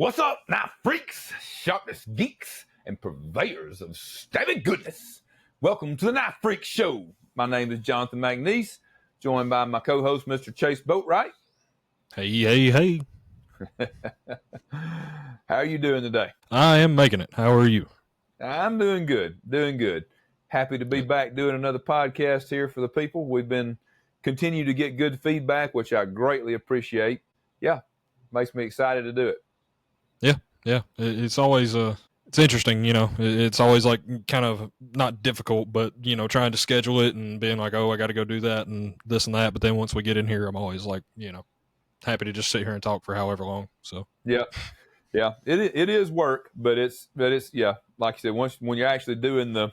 What's up, knife freaks, sharpness geeks, and purveyors of stabby goodness? Welcome to the Knife Freak Show. My name is Jonathan McNees, joined by my co-host, Mr. Chase Boatwright. Hey. How are you doing today? I am making it. How are you? I'm doing good. Happy to be back doing another podcast here for the people. We've been continue to get good feedback, which I greatly appreciate. Yeah, makes me excited to do it. Yeah. It's always it's interesting, It's always like kind of not difficult, but trying to schedule it and being like, oh, I got to go do that and this and that. But then once we get in here, I'm always like, happy to just sit here and talk for however long. So yeah, it is work, but it's yeah, like you said, when you're actually doing the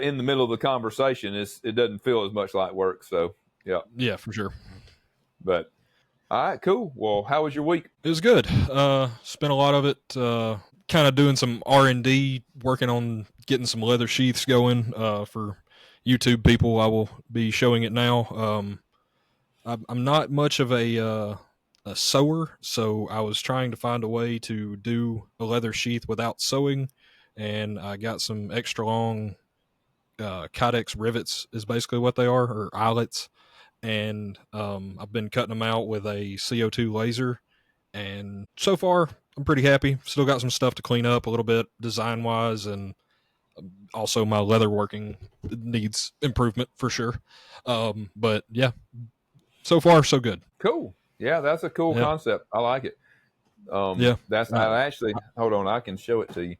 in the middle of the conversation, it doesn't feel as much like work. So yeah, for sure. But all right, cool. Well, how was your week? It was good. Spent a lot of it kind of doing some R&D, working on getting some leather sheaths going for YouTube people. I will be showing it now. I'm not much of a sewer, so I was trying to find a way to do a leather sheath without sewing, and I got some extra long Kydex rivets is basically what they are, or eyelets. And I've been cutting them out with a CO2 laser, and so far I'm pretty happy. Still got some stuff to clean up a little bit design wise, and also my leather working needs improvement for sure. But yeah, so far so good. Cool. Yeah, that's a cool concept. I like it. That's I actually hold on. I can show it to you.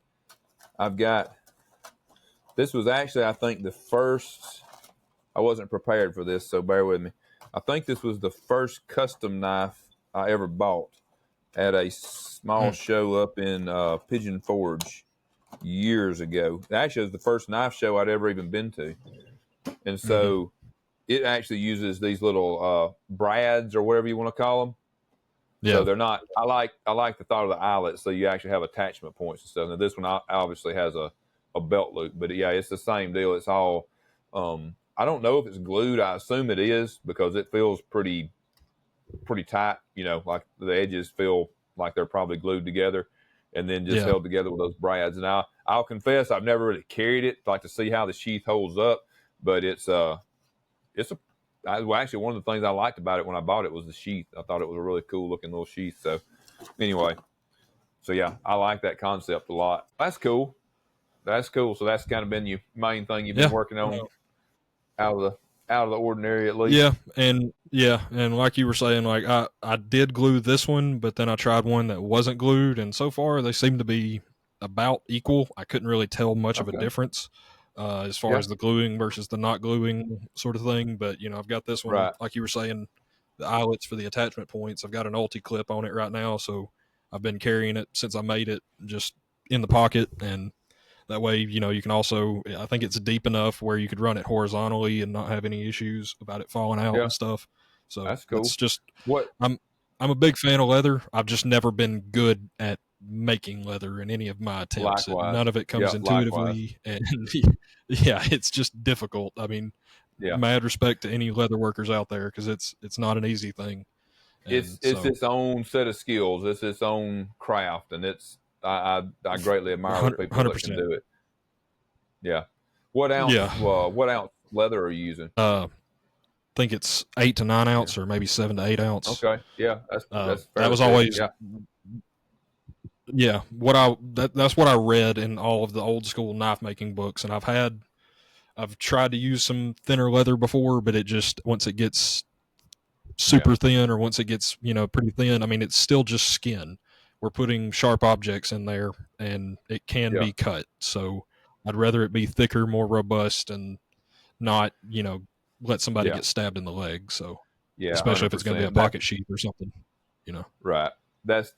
This was actually, I think, the first. I wasn't prepared for this, so bear with me. I think this was the first custom knife I ever bought at a small show up in Pigeon Forge years ago. Actually, it was the first knife show I'd ever even been to. And so it actually uses these little brads or whatever you want to call them. Yeah. So they're not. I like the thought of the eyelets, so you actually have attachment points and stuff. Now this one obviously has a belt loop, but yeah, it's the same deal. It's all. I don't know if it's glued. I assume it is because it feels pretty tight. Like the edges feel like they're probably glued together, and then just held together with those brads. And I'll confess I've never really carried it like to see how the sheath holds up, but actually one of the things I liked about it when I bought it was the sheath. I thought it was a really cool looking little sheath. So anyway, yeah, I like that concept a lot. That's cool. So that's kind of been your main thing you've been working on. Out of the ordinary, at least. And like you were saying, like I did glue this one, but then I tried one that wasn't glued, and so far they seem to be about equal. I couldn't really tell much of a difference as far as the gluing versus the not gluing sort of thing. But I've got this one, like you were saying, the eyelets for the attachment points. I've got an ulti clip on it right now, so I've been carrying it since I made it, just in the pocket, and that way, you can also, I think it's deep enough where you could run it horizontally and not have any issues about it falling out and stuff. So that's cool. It's just, I'm a big fan of leather. I've just never been good at making leather in any of my attempts. None of it comes intuitively. And it's just difficult. I mean, mad respect to any leather workers out there, because it's not an easy thing. It's its own set of skills. It's its own craft, and it's, I greatly admire the people 100%. That can do it. Yeah. What ounce leather are you using? I think it's 8 to 9 ounce, or maybe 7 to 8 ounce. Okay. Yeah. That's that was always. Yeah. That's what I read in all of the old school knife making books, and I've tried to use some thinner leather before, but it just, once it gets super thin, or once it gets pretty thin, I mean, it's still just skin. We're putting sharp objects in there, and it can be cut. So I'd rather it be thicker, more robust, and not, let somebody get stabbed in the leg. So especially 100%. If it's going to be a pocket sheath or something, Right. That's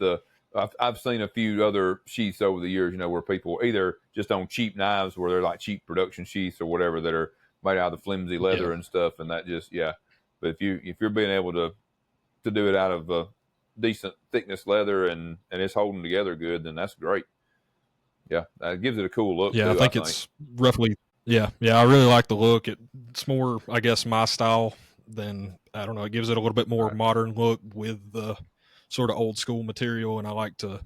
I've seen a few other sheaths over the years, where people either just on cheap knives, where they're like cheap production sheaths or whatever, that are made out of the flimsy leather and stuff, and that just But if you're being able to do it out of decent thickness leather and it's holding together good, then that's great. Yeah, that gives it a cool look. Yeah, too, I think it's roughly. Yeah, I really like the look. It's more, I guess, my style than, I don't know. It gives it a little bit more modern look with the sort of old school material, and I like to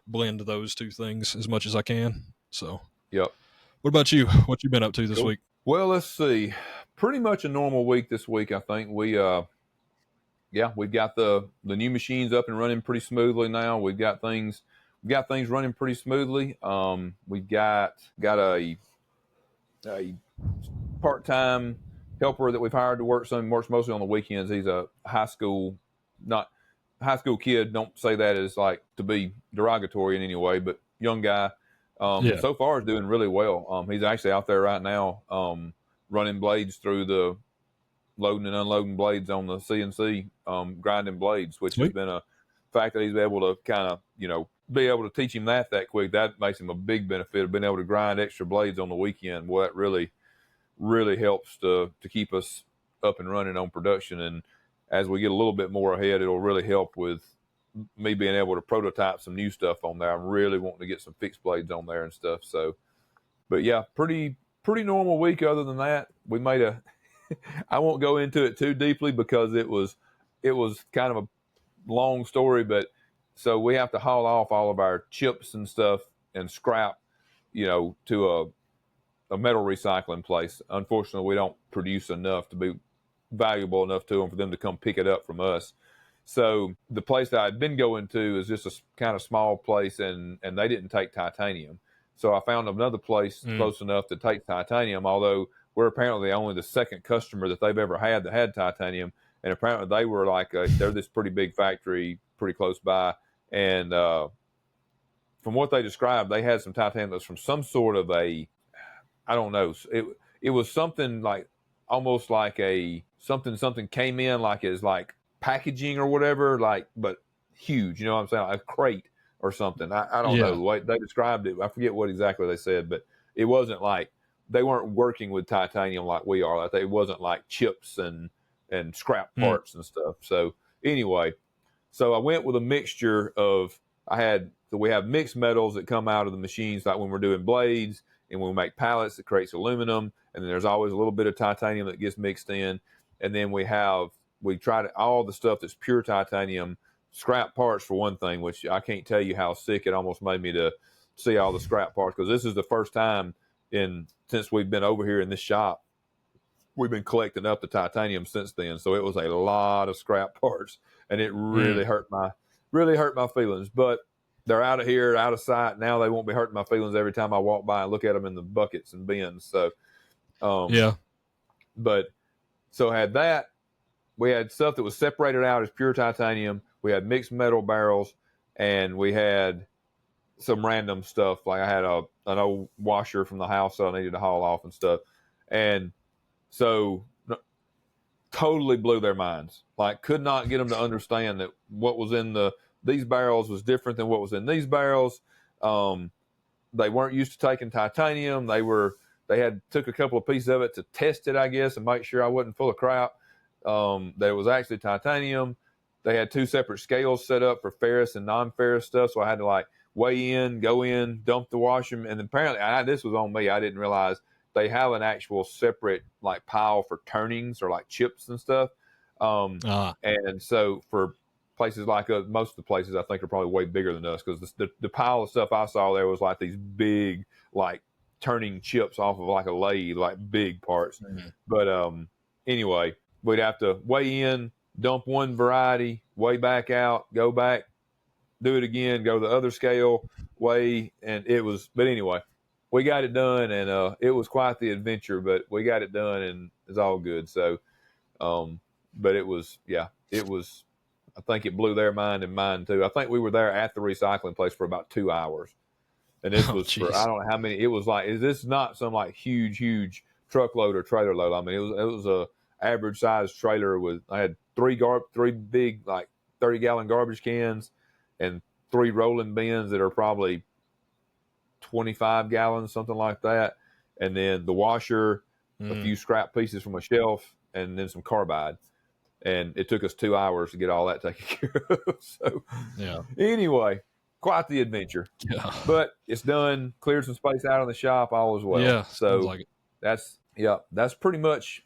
blend those two things as much as I can. So, Yep. what about you? What you been up to this Cool. week? Well, let's see. Pretty much a normal week this week. I think we've got the new machines up and running pretty smoothly now. We've got things running pretty smoothly. We've got a part-time helper that we've hired to works mostly on the weekends. He's a high school kid. Don't say that as like to be derogatory in any way, but young guy. Yeah. So far is doing really well. He's actually out there right now running blades through the loading and unloading blades on the CNC, grinding blades, which has been a fact that he's able to kind of, be able to teach him that quick. That makes him a big benefit of being able to grind extra blades on the weekend. Well, that really, really helps to keep us up and running on production. And as we get a little bit more ahead, it'll really help with me being able to prototype some new stuff on there. I'm really wanting to get some fixed blades on there and stuff. So, but yeah, pretty normal week. Other than that, we made I won't go into it too deeply because it was kind of a long story, but so we have to haul off all of our chips and stuff and scrap, to a metal recycling place. Unfortunately, we don't produce enough to be valuable enough to them for them to come pick it up from us. So the place that I'd been going to is just a kind of small place, and they didn't take titanium. So I found another place close enough to take titanium, although we're apparently only the second customer that they've ever had that had titanium. And apparently they were they're this pretty big factory pretty close by. And from what they described, they had some titanium that was from some sort of I don't know. It was something like almost like something came in like as like packaging or whatever, but huge, you know what I'm saying? Like a crate or something. I don't know. The way they described it, I forget what exactly they said, but it wasn't like they weren't working with titanium like we are. Like it wasn't like chips and scrap parts and stuff. So anyway, so I went with a mixture of we have mixed metals that come out of the machines, like when we're doing blades and when we make pallets that creates aluminum, and then there's always a little bit of titanium that gets mixed in, and then we try to all the stuff that's pure titanium, scrap parts for one thing, which I can't tell you how sick it almost made me to see all the scrap parts, because this is the first time since we've been over here in this shop. We've been collecting up the titanium since then, so it was a lot of scrap parts, and it really hurt my feelings. But they're out of here, out of sight. Now they won't be hurting my feelings every time I walk by and look at them in the buckets and bins. So, But so had that. We had stuff that was separated out as pure titanium. We had mixed metal barrels, and we had some random stuff. Like I had an old washer from the house that I needed to haul off and stuff. And so totally blew their minds. Like could not get them to understand that what was in these barrels was different than what was in these barrels. They weren't used to taking titanium. They took a couple of pieces of it to test it, I guess, and make sure I wasn't full of crap. That was actually titanium. They had two separate scales set up for ferrous and non-ferrous stuff. So I had to weigh in, go in, dump the washer. And apparently this was on me. I didn't realize they have an actual separate pile for turnings or chips and stuff. And so for places like most of the places I think are probably way bigger than us, because the pile of stuff I saw there was these big turning chips off of a lathe, big parts. But anyway, we'd have to weigh in, dump one variety, weigh back out, go back, do it again, go to the other scale, weigh, but anyway, we got it done, and it was quite the adventure, but we got it done, and it's all good. So, but it was, I think it blew their mind and mine too. I think we were there at the recycling place for about 2 hours. And this was for, I don't know how many, it was is this not some huge truckload or trailer load? I mean, it was a average size trailer I had three big 30-gallon garbage cans and 3 rolling bins that are probably 25 gallons, something like that. And then the washer, a few scrap pieces from a shelf, and then some carbide. And it took us 2 hours to get all that taken care of. So anyway, quite the adventure. Yeah. But it's done, cleared some space out in the shop, all as well. Yeah. So that's pretty much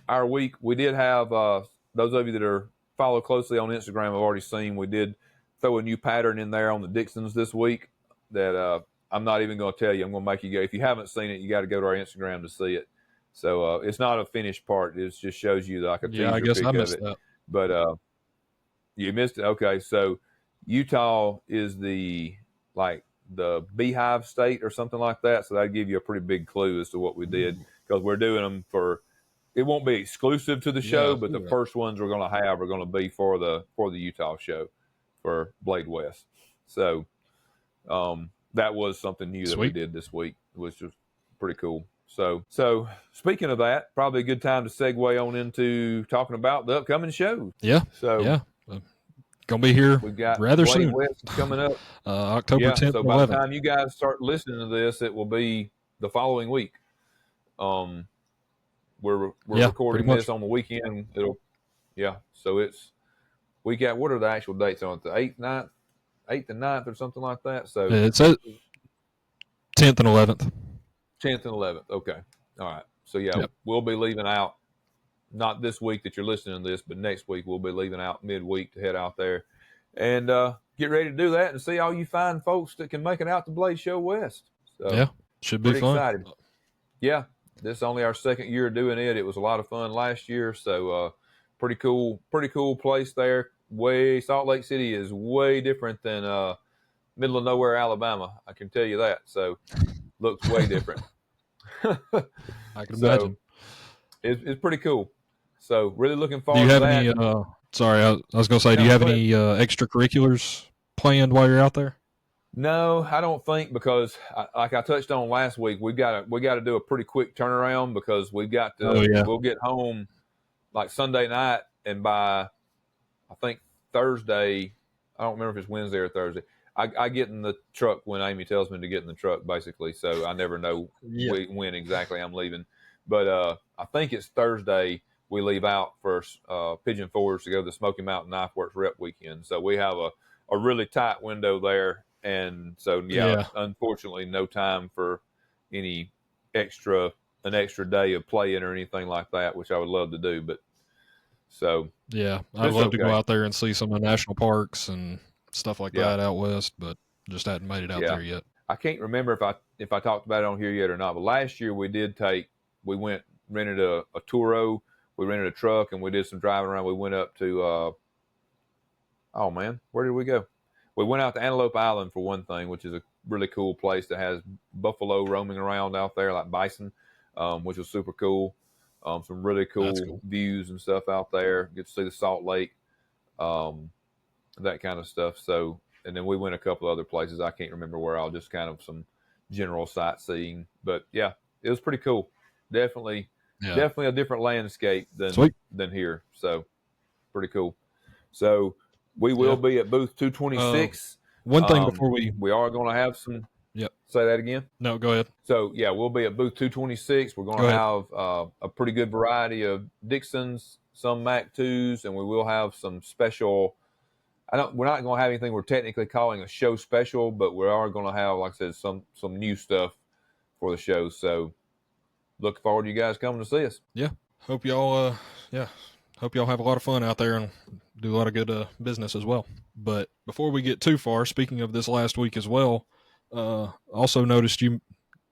our week. We did have those of you that are follow closely on Instagram have already seen we did throw a new pattern in there on the Dixons this week that I'm not even going to tell you. I'm going to make you go. If you haven't seen it, you got to go to our Instagram to see it. So it's not a finished part. It just shows you like a Yeah, I teaser guess pic I of missed it. that. But you missed it. Okay, so Utah is the beehive state or something like that. So that'd give you a pretty big clue as to what we did because we're doing them for. It won't be exclusive to the show, but the first ones we're going to have are going to be for the Utah show for Blade West. So that was something new that we did this week, which was pretty cool. So speaking of that, probably a good time to segue on into talking about the upcoming shows. Yeah. So yeah. Gonna be here we've got rather Blade soon. West coming up. October 10th so and by 11th. the time you guys start listening to this, it will be the following week. We're recording this on the weekend. So it's we got what are the actual dates on it? The 8th and 9th or something like that. So it says 10th and 11th. 10th and 11th. Okay. All right. So we'll be leaving out not this week that you're listening to this, but next week we'll be leaving out midweek to head out there and get ready to do that and see all you fine folks that can make it out to Blade Show West. So should be fun. Excited. Yeah, this is only our second year doing it. It was a lot of fun last year, so pretty cool place there. Salt Lake City is way different than middle of nowhere Alabama. I can tell you that. So looks way different. I can imagine. It's pretty cool. So really looking forward to that. Do you have any? Sorry, I was going to say, do you have any extracurriculars planned while you're out there? No, I don't think because, like I touched on last week, we got to do a pretty quick turnaround because we've got to. We'll get home like Sunday night, and by I think Thursday, I don't remember if it's Wednesday or Thursday. I get in the truck when Amy tells me to get in the truck, basically. So I never know when exactly I'm leaving. But I think it's Thursday we leave out for Pigeon Forge to go to the Smoky Mountain Knife Works Rep weekend. So we have a really tight window there. And so, unfortunately, no time for an extra day of playing or anything like that, which I would love to do. But so, I'd love to go out there and see some of the national parks and stuff like that out west, but just hadn't made it out there yet. I can't remember if I talked about it on here yet or not, but last year we rented a Turo, we rented a truck, and we did some driving around. We went up to, where did we go? We went out to Antelope Island for one thing, which is a really cool place that has buffalo roaming around out there, like bison, which was super cool. Some really cool views and stuff out there. Get to see the Salt Lake, that kind of stuff. So, and then we went a couple other places. I can't remember where. I'll just kind of some general sightseeing. But yeah, it was pretty cool. Definitely a different landscape than here. So, pretty cool. So. We will be at booth 226. One thing before we are going to have some. Yep. Say that again. No, go ahead. So we'll be at booth 226. We're going to have a pretty good variety of Dixons, some Mac 2s, and we will have some special. We're not going to have anything we're technically calling a show special, but we are going to have, like I said, some new stuff for the show. So look forward to you guys coming to see us. Yeah. Hope y'all have a lot of fun out there and do a lot of good business as well. But before we get too far, speaking of this last week as well, also noticed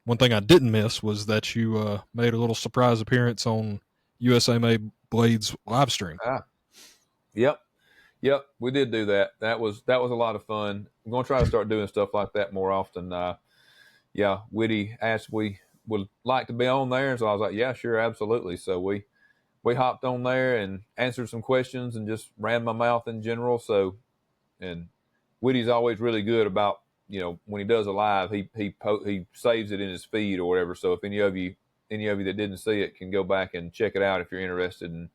one thing I didn't miss was that you made a little surprise appearance on USA Made Blades live stream. Yep, we did do that. That was a lot of fun. I'm going to try to start doing stuff like that more often. Whitty asked we would like to be on there, and so I was like, yeah, sure, absolutely. So we hopped on there and answered some questions and just ran my mouth in general. So, and Whitty's always really good about, when he does a live, he saves it in his feed or whatever. So if any of you that didn't see it can go back and check it out if you're interested. And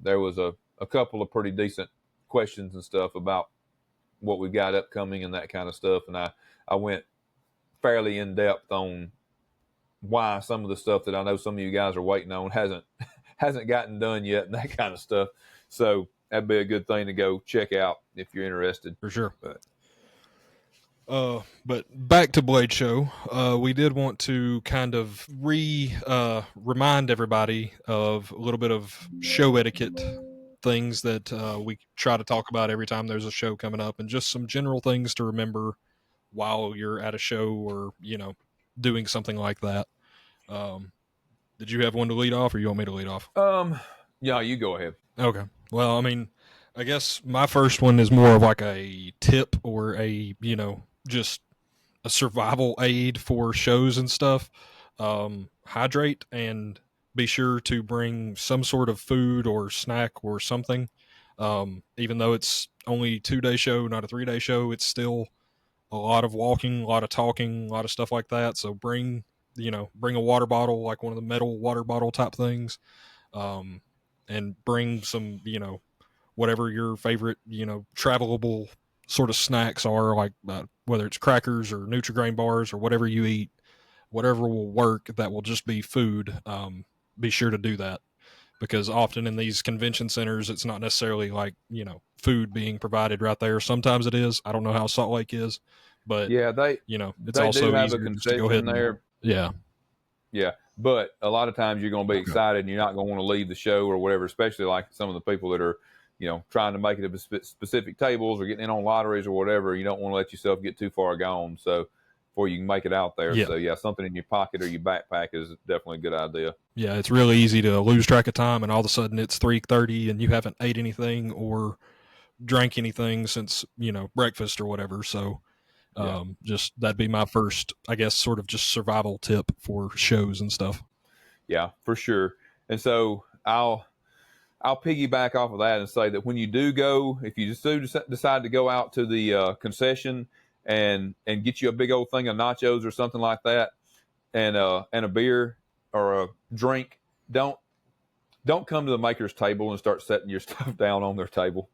there was a couple of pretty decent questions and stuff about what we've got upcoming and that kind of stuff. And I went fairly in depth on why some of the stuff that I know some of you guys are waiting on hasn't gotten done yet and that kind of stuff. So that'd be a good thing to go check out if you're interested. For sure. But back to Blade Show, we did want to kind of remind everybody of a little bit of show etiquette things that we try to talk about every time there's a show coming up, and just some general things to remember while you're at a show or, doing something like that. Did you have one to lead off, or you want me to lead off? Yeah, you go ahead. Okay. Well, I mean, I guess my first one is more of like a tip or a, just a survival aid for shows and stuff. Hydrate and be sure to bring some sort of food or snack or something. Even though it's only 2-day show, not a 3-day show, it's still a lot of walking, a lot of talking, a lot of stuff like that. So bring a water bottle, like one of the metal water bottle type things. And bring some, whatever your favorite, travelable sort of snacks are, like whether it's crackers or Nutri-Grain bars or whatever you eat, whatever will work that will just be food. Be sure to do that, because often in these convention centers, it's not necessarily like, food being provided right there. Sometimes it is. I don't know how Salt Lake is, but Yeah, it's they do also have a easier just to go ahead concession there. yeah. Yeah, but a lot of times you're going to be excited and you're not going to want to leave the show or whatever, especially like some of the people that are, trying to make it to specific tables or getting in on lotteries or whatever. You don't want to let yourself get too far gone, so before you can make it out there. Yeah. So yeah, something in your pocket or your backpack is definitely a good idea. Yeah, it's really easy to lose track of time, and all of a sudden it's 3:30 and you haven't ate anything or drank anything since, breakfast or whatever. So just that'd be my first, I guess, sort of just survival tip for shows and stuff. Yeah, for sure. And so I'll piggyback off of that and say that when you do go, if you just do decide to go out to the concession and get you a big old thing of nachos or something like that, and a beer or a drink, don't come to the maker's table and start setting your stuff down on their table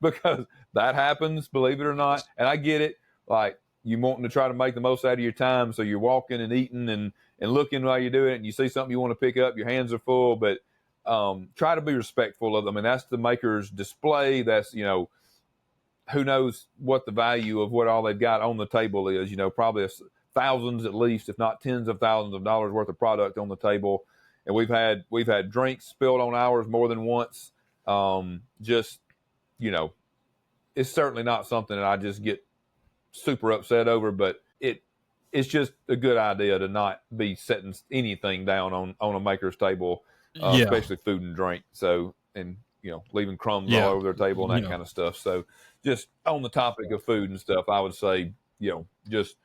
because that happens, believe it or not. And I get it. Like, you wanting to try to make the most out of your time, so you're walking and eating and looking while you do it, and you see something you want to pick up, your hands are full, but try to be respectful of them. And that's the maker's display. That's, who knows what the value of what all they've got on the table is, probably thousands at least, if not tens of thousands of dollars worth of product on the table. And we've had drinks spilled on ours more than once. Just, it's certainly not something that I just get super upset over, but it's just a good idea to not be setting anything down on a maker's table, especially food and drink. So, and leaving crumbs all over their table and that kind of stuff. So, just on the topic of food and stuff, I would say, just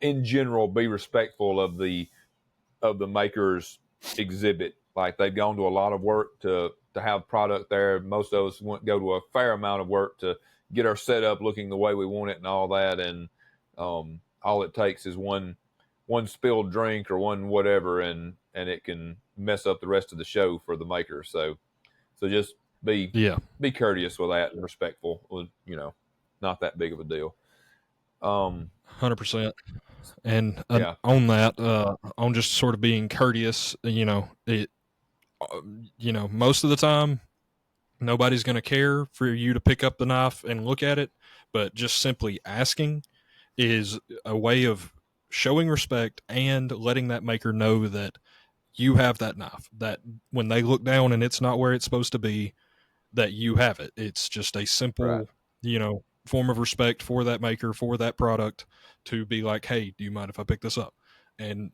in general, be respectful of the maker's exhibit. Like, they've gone to a lot of work to have product there. Most of us go to a fair amount of work to get our setup looking the way we want it and all that. And all it takes is one spilled drink or one whatever, and it can mess up the rest of the show for the maker. So just be courteous with that and respectful. Not that big of a deal. 100%. And on that, on just sort of being courteous, most of the time, nobody's going to care for you to pick up the knife and look at it, but just simply asking is a way of showing respect and letting that maker know that you have that knife, that when they look down and it's not where it's supposed to be, that you have it. It's just a simple, form of respect for that maker, for that product, to be like, hey, do you mind if I pick this up? And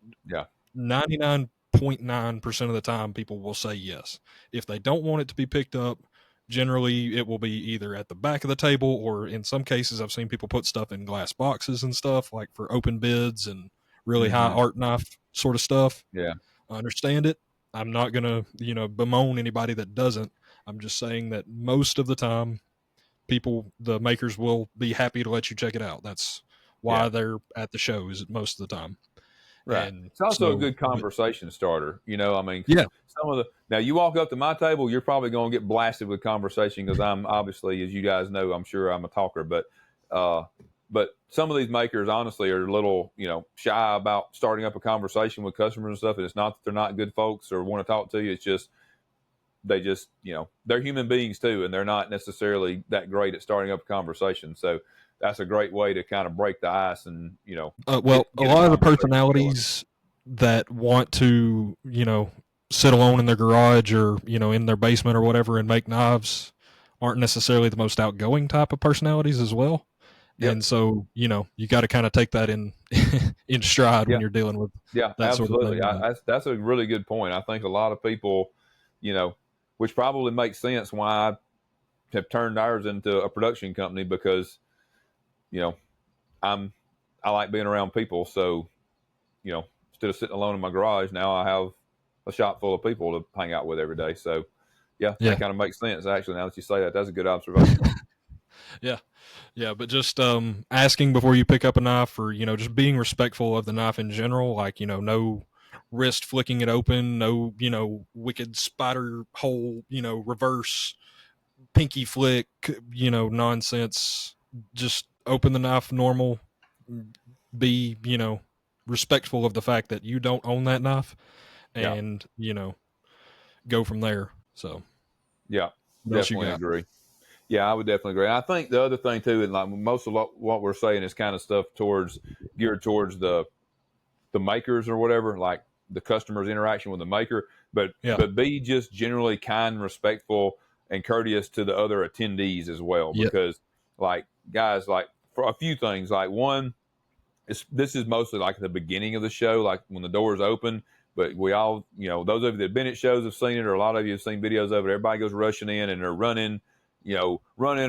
99.9% of the time, people will say yes. If they don't want it to be picked up, generally it will be either at the back of the table, or in some cases I've seen people put stuff in glass boxes and stuff, like for open bids and really high art knife sort of stuff. Yeah. I understand it. I'm not going to, bemoan anybody that doesn't. I'm just saying that most of the time, the makers will be happy to let you check it out. That's why they're at the shows most of the time. Right. And it's also a good conversation starter. Now you walk up to my table, you're probably going to get blasted with conversation, because I'm obviously, as you guys know, I'm sure I'm a talker, but some of these makers honestly are a little, shy about starting up a conversation with customers and stuff. And it's not that they're not good folks or want to talk to you. It's just, they're human beings too, and they're not necessarily that great at starting up a conversation. So that's a great way to kind of break the ice and, get a lot of the personalities that want to, sit alone in their garage or, in their basement or whatever and make knives, aren't necessarily the most outgoing type of personalities as well. Yep. And so, you got to kind of take that in in stride Yeah. when you're dealing with Yeah, that sort of absolutely. thing. But, That's a really good point. I think a lot of people, which probably makes sense why I have turned ours into a production company, because, you know, I like being around people. So, instead of sitting alone in my garage, now I have a shop full of people to hang out with every day. So, yeah, that yeah. kind of makes sense. Actually, now that you say that, that's a good observation. Yeah. Yeah, but just asking before you pick up a knife, or just being respectful of the knife in general. Like no wrist flicking it open, no wicked spider hole, reverse pinky flick, nonsense. Just open the knife normal. Be respectful of the fact that you don't own that knife, Yeah, and go from there. So yeah, what else you definitely got? agree. Yeah, I would definitely agree. I think the other thing too, and like most of what we're saying is kind of stuff geared towards the makers or whatever, like the customer's interaction with the maker. But Yeah. be just generally kind, respectful, and courteous to the other attendees as well. Yep. Because like guys, like for a few things, like one, this is mostly like the beginning of the show, like when the doors open. But we all, those of you that have been at shows have seen it, or a lot of you have seen videos of it. Everybody goes rushing in and they're running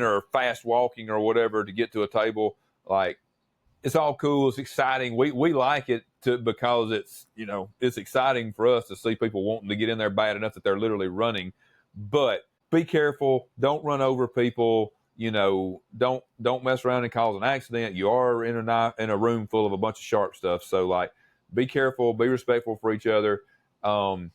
or fast walking or whatever to get to a table. Like, it's all cool. It's exciting. We like it because it's exciting for us to see people wanting to get in there bad enough that they're literally running. But be careful. Don't run over people. Don't mess around and cause an accident. You are in a room full of a bunch of sharp stuff. So like, be careful. Be respectful for each other. And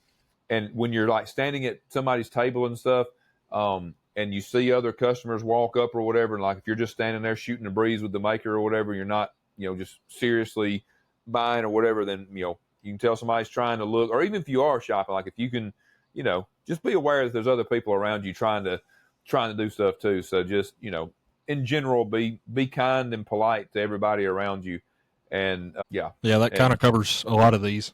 when you're like standing at somebody's table and stuff, and you see other customers walk up or whatever, and like if you're just standing there shooting the breeze with the maker or whatever, you're not, just seriously buying or whatever, then you can tell somebody's trying to look, or even if you are shopping, like if you can, just be aware that there's other people around you trying to do stuff too. So just, in general, be kind and polite to everybody around you. And Yeah, that kind and of covers a lot of these.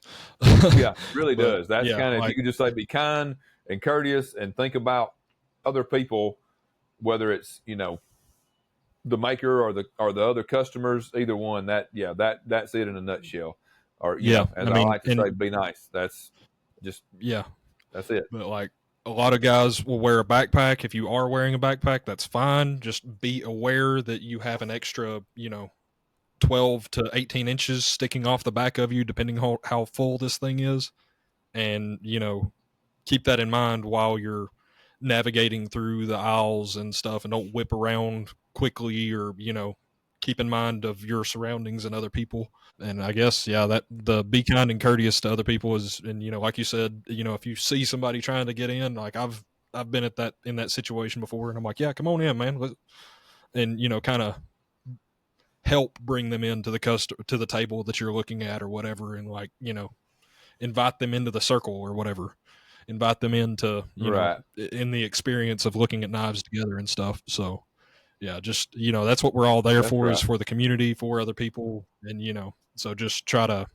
yeah, really But does. That's yeah, kind of, if you like could just say be kind and courteous and think about other people, whether it's the maker or the other customers, either one. That's it in a nutshell. Or yeah, as I I mean, like to say, and be nice. That's just yeah, that's it. but like a lot of guys will wear a backpack. If you are wearing a backpack, that's fine. Just be aware that you have an extra, 12 to 18 inches sticking off the back of you, depending on how full this thing is, and keep that in mind while you're navigating through the aisles and stuff, and don't whip around quickly, or keep in mind of your surroundings and other people. And I guess that the be kind and courteous to other people is, and like you said, if you see somebody trying to get in, like I've been at that in that situation before, and I'm like, yeah, come on in, man. And kind of help bring them into to the table that you're looking at or whatever, and like invite them into the circle or whatever, invite them into Right. in the experience of looking at knives together and stuff. So yeah, just that's what we're all there That's for, is right. for the community, for other people. And so just try to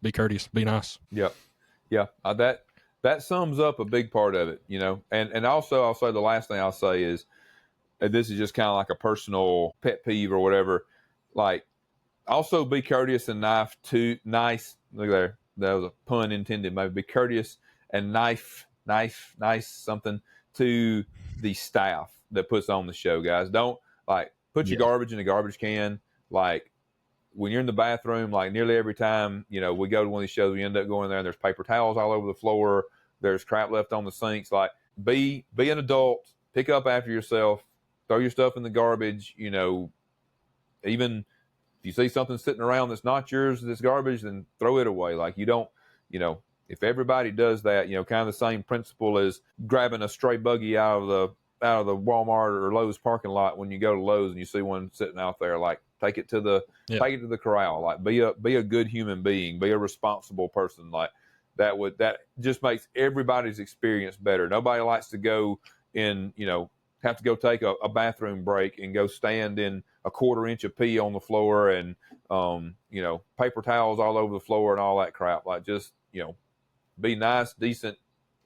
be courteous, be nice. Yep. Yeah. That sums up a big part of it. And also I'll say the last thing I'll say is, and this is just kind of like a personal pet peeve or whatever. Like, also be courteous and nice. Look there. That was a pun intended. Maybe be courteous and nice something to the staff that puts on the show, guys. Don't like put your Yeah. garbage in the garbage can. Like when you're in the bathroom, like nearly every time, we go to one of these shows, we end up going there and there's paper towels all over the floor. There's crap left on the sinks. Like be an adult, pick up after yourself, throw your stuff in the garbage, even if you see something sitting around that's not yours, that's garbage, then throw it away. Like you don't, if everybody does that, kind of the same principle as grabbing a stray buggy out of the Walmart or Lowe's parking lot. When you go to Lowe's and you see one sitting out there, like take it to the corral. Like be a good human being, be a responsible person. Like that just makes everybody's experience better. Nobody likes to go in, have to go take a bathroom break and go stand in a quarter inch of pee on the floor and paper towels all over the floor and all that crap. Like just be nice, decent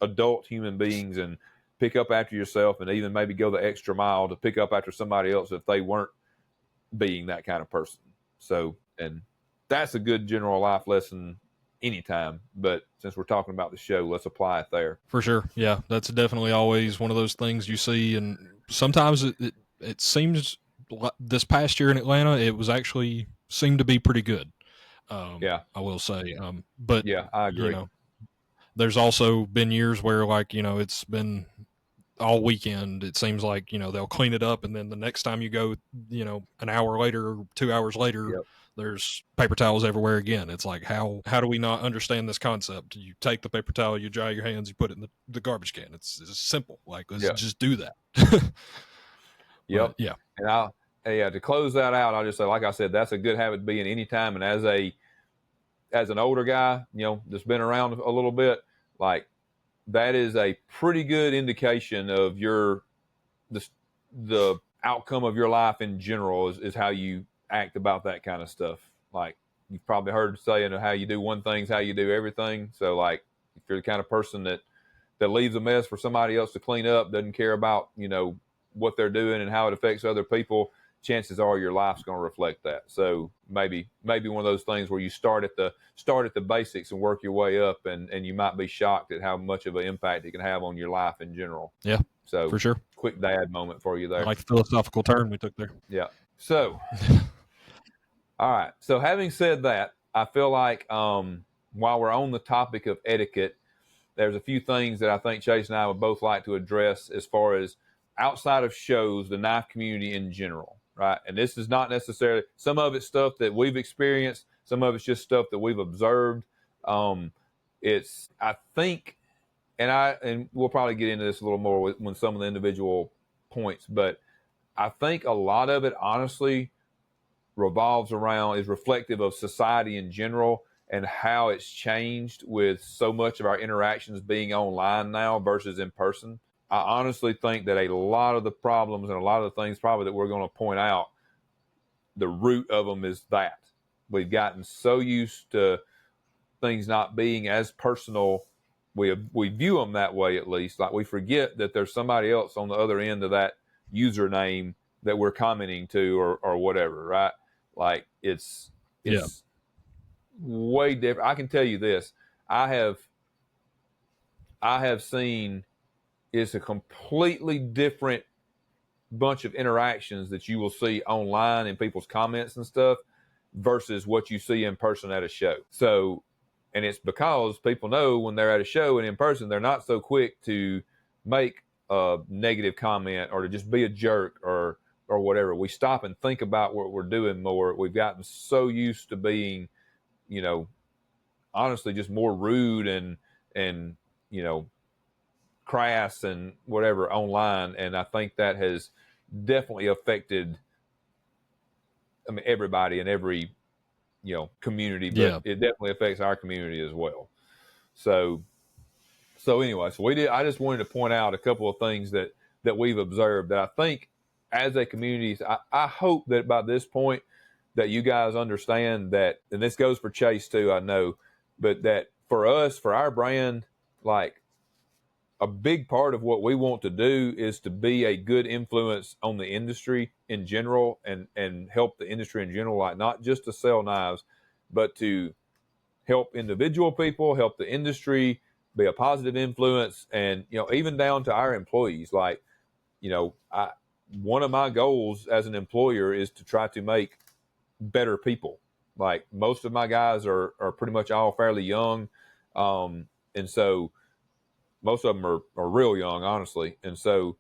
adult human beings and pick up after yourself, and even maybe go the extra mile to pick up after somebody else if they weren't being that kind of person. So, and that's a good general life lesson anytime, but since we're talking about the show, let's apply it there. For sure. Yeah, that's definitely always one of those things you see, and sometimes it seems this past year in Atlanta, it was actually seemed to be pretty good. Yeah, I will say. But yeah, I agree. There's also been years where, like, it's been all weekend. It seems like, they'll clean it up, and then the next time you go, an hour later or 2 hours later, Yep. there's paper towels everywhere again. It's like, how do we not understand this concept? You take the paper towel, you dry your hands, you put it in the garbage can. It's simple. Like, let's just do that. Yep. But, yeah. And to close that out, I'll just say, like I said, that's a good habit to be in any time. And as an older guy, that's been around a little bit, like, that is a pretty good indication of the outcome of your life in general is how you act about that kind of stuff. Like, you've probably heard saying how you do one thing's how you do everything. So, like, if you're the kind of person that leaves a mess for somebody else to clean up, doesn't care about, what they're doing and how it affects other people, chances are your life's going to reflect that. So maybe one of those things where you start at the basics and work your way up, and you might be shocked at how much of an impact it can have on your life in general. Yeah. So for sure. Quick dad moment for you there. I like the philosophical turn we took there. Yeah. So, all right. So having said that, I feel like while we're on the topic of etiquette, there's a few things that I think Chase and I would both like to address as far as outside of shows, the knife community in general, right? And this is not necessarily, some of it's stuff that we've experienced, some of it's just stuff that we've observed. It's, I think, and we'll probably get into this a little more when some of the individual points, but I think a lot of it honestly is reflective of society in general and how it's changed with so much of our interactions being online now versus in person. I honestly think that a lot of the problems and a lot of the things probably that we're going to point out, the root of them is that we've gotten so used to things not being as personal. We view them that way, at least. Like, we forget that there's somebody else on the other end of that username that we're commenting to or whatever, right? Like, it's way different. I can tell you this. I have seen it's a completely different bunch of interactions that you will see online in people's comments and stuff versus what you see in person at a show. So, and it's because people know when they're at a show and in person, they're not so quick to make a negative comment or to just be a jerk or whatever. We stop and think about what we're doing more. We've gotten so used to being, honestly, just more rude and crass and whatever online. And I think that has definitely affected, everybody in every, community, but it definitely affects our community as well. So anyway, I just wanted to point out a couple of things that we've observed that I think as a community, I hope that by this point that you guys understand that, and this goes for Chase too, I know, but that for us, for our brand, like, a big part of what we want to do is to be a good influence on the industry in general and help the industry in general, like, not just to sell knives, but to help individual people, help the industry, be a positive influence, and, even down to our employees. Like, one of my goals as an employer is to try to make better people. Like, most of my guys are pretty much all fairly young. And so most of them are real young, honestly. And so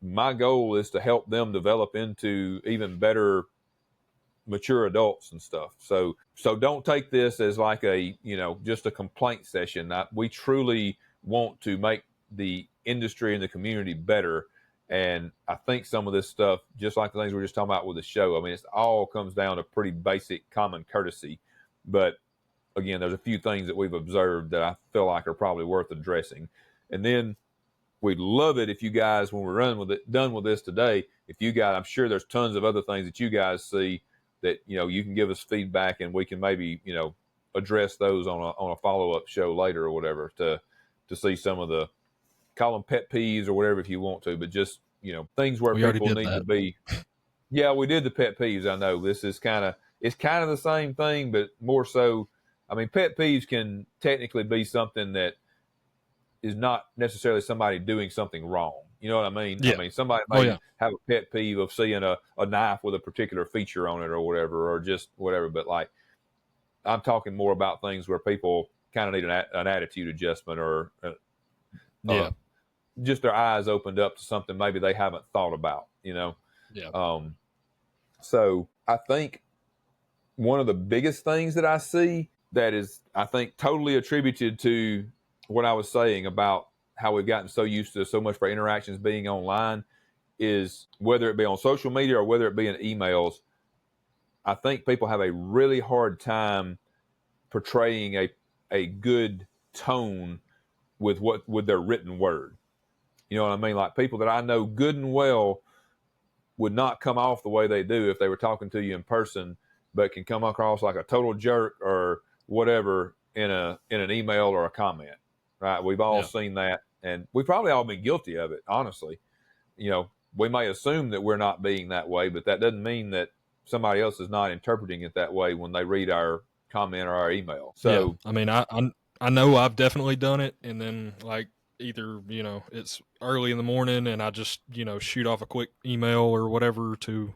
my goal is to help them develop into even better, mature adults and stuff. So don't take this as like a, just a complaint session. We truly want to make the industry and the community better. And I think some of this stuff, just like the things we were just talking about with the show, it all comes down to pretty basic common courtesy. But again, there's a few things that we've observed that I feel like are probably worth addressing. And then we'd love it if you guys, when we're done with this today, if you guys, I'm sure there's tons of other things that you guys see that, you can give us feedback and we can maybe, address those on a follow-up show later or whatever to see some of the call them pet peeves or whatever if you want to, but just, things where We already people did need that. to be. Yeah, we did the pet peeves. I know this is it's kind of the same thing, but more so. I mean, pet peeves can technically be something that is not necessarily somebody doing something wrong. You know what I mean? I Yeah. mean, somebody Oh may yeah. have a pet peeve of seeing a knife with a particular feature on it or whatever, or just whatever. But like, I'm talking more about things where people kind of need an attitude adjustment or uh, Yeah. just their eyes opened up to something maybe they haven't thought about, Yeah. So I think one of the biggest things that I see that is, I think, totally attributed to what I was saying about how we've gotten so used to so much of our interactions being online is whether it be on social media or whether it be in emails. I think people have a really hard time portraying a good tone with their written word. You know what I mean? Like people that I know good and well would not come off the way they do if they were talking to you in person, but can come across like a total jerk or whatever in an email or a comment. Right? We've all Yeah. seen that, and we've probably all been guilty of it. Honestly, we may assume that we're not being that way, but that doesn't mean that somebody else is not interpreting it that way when they read our comment or our email. Yeah. So I mean, I know I've definitely done it, and then like either it's early in the morning and I just shoot off a quick email or whatever to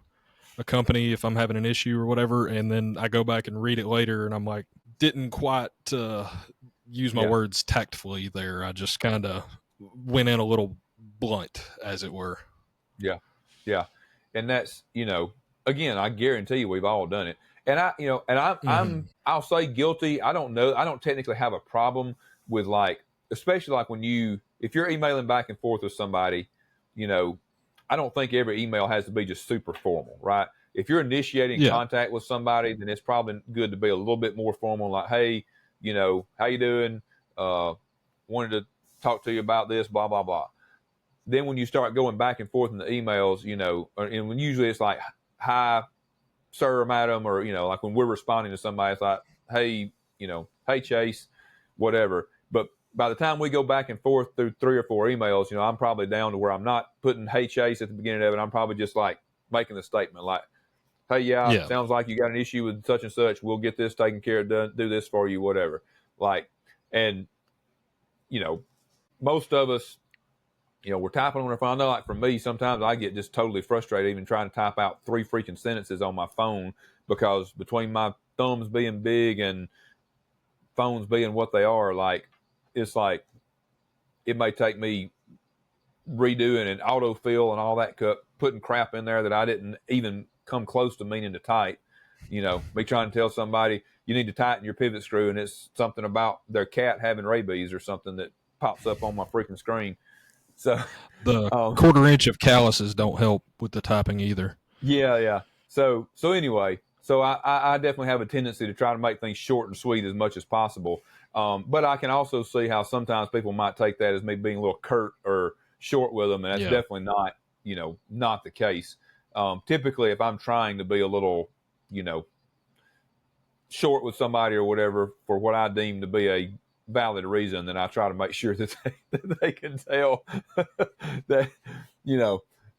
a company if I'm having an issue or whatever, and then I go back and read it later, and I'm like, didn't quite use my yeah, words tactfully there. I just kind of went in a little blunt, as it were. yeah, yeah, and that's again, I guarantee you we've all done it. And Mm-hmm. I'll say guilty. I don't know. I don't technically have a problem with like, especially like if you're emailing back and forth with somebody, you know, I don't think every email has to be just super formal, right? If you're initiating Yeah. contact with somebody, then it's probably good to be a little bit more formal, like, hey, how you doing? Wanted to talk to you about this, blah, blah, blah. Then when you start going back and forth in the emails, and when usually it's like, hi, sir or madam, or like when we're responding to somebody, it's like, hey, hey Chase, whatever. But by the time we go back and forth through 3 or 4 emails, I'm probably down to where I'm not putting hey Chase at the beginning of it. I'm probably just like making the statement like, hey, yeah, Yeah. sounds like you got an issue with such and such. We'll get this taken care of, do this for you, whatever. Like, and most of us, we're typing on our phone. I know, like for me, sometimes I get just totally frustrated even trying to type out 3 freaking sentences on my phone because between my thumbs being big and phones being what they are, like it's like it may take me redoing an autofill and all that, putting crap in there that I didn't even come close to meaning to type. Me trying to tell somebody you need to tighten your pivot screw, and it's something about their cat having rabies or something that pops up on my freaking screen. So, The um, quarter inch of calluses don't help with the typing either. yeah, yeah. So anyway, so I definitely have a tendency to try to make things short and sweet as much as possible. But I can also see how sometimes people might take that as me being a little curt or short with them, and that's Yeah. definitely not the case. Typically, if I'm trying to be a little, short with somebody or whatever for what I deem to be a valid reason, then I try to make sure that they can tell that,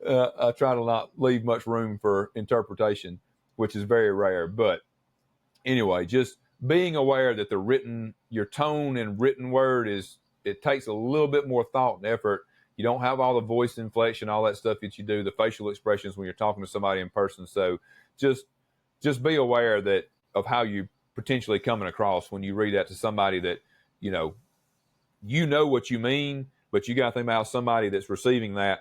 I try to not leave much room for interpretation, which is very rare. But anyway, just being aware that your tone and written word it takes a little bit more thought and effort. You don't have all the voice inflection, all that stuff that you do, the facial expressions when you're talking to somebody in person. So just be aware that of how you potentially coming across when you read that to somebody that you know what you mean, but you got to think about somebody that's receiving that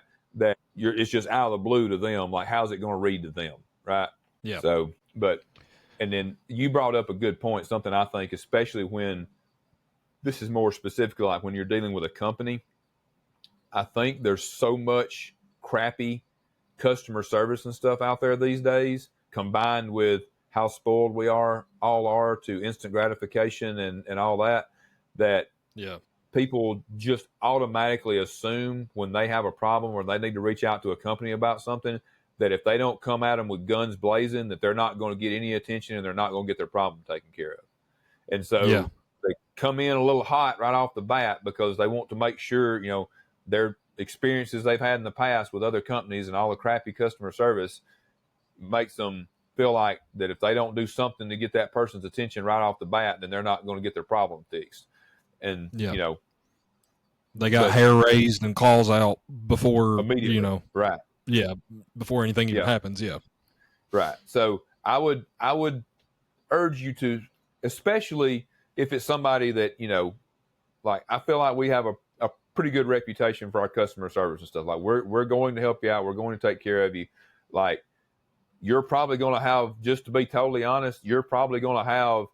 it's just out of the blue to them. Like, how's it going to read to them, right? Yeah. So, and then you brought up a good point, something I think, especially when this is more specifically like when you're dealing with a company. I think there's so much crappy customer service and stuff out there these days, combined with how spoiled we all are to instant gratification and all that Yeah. people just automatically assume when they have a problem or they need to reach out to a company about something that if they don't come at them with guns blazing, that they're not going to get any attention and they're not going to get their problem taken care of. And Yeah. so they come in a little hot right off the bat because they want to make sure, their experiences they've had in the past with other companies and all the crappy customer service makes them feel like that if they don't do something to get that person's attention right off the bat, then they're not going to get their problem fixed. And, you know, they got hair raised and calls out before, immediately, you know, right. Yeah. Before anything even happens. Yeah. Right. So I would urge you to, especially if it's somebody that, you know, like I feel like we have a pretty good reputation for our customer service and stuff. Like we're going to help you out. We're going to take care of you. Like you're probably going to have, just to be totally honest, you're probably going to have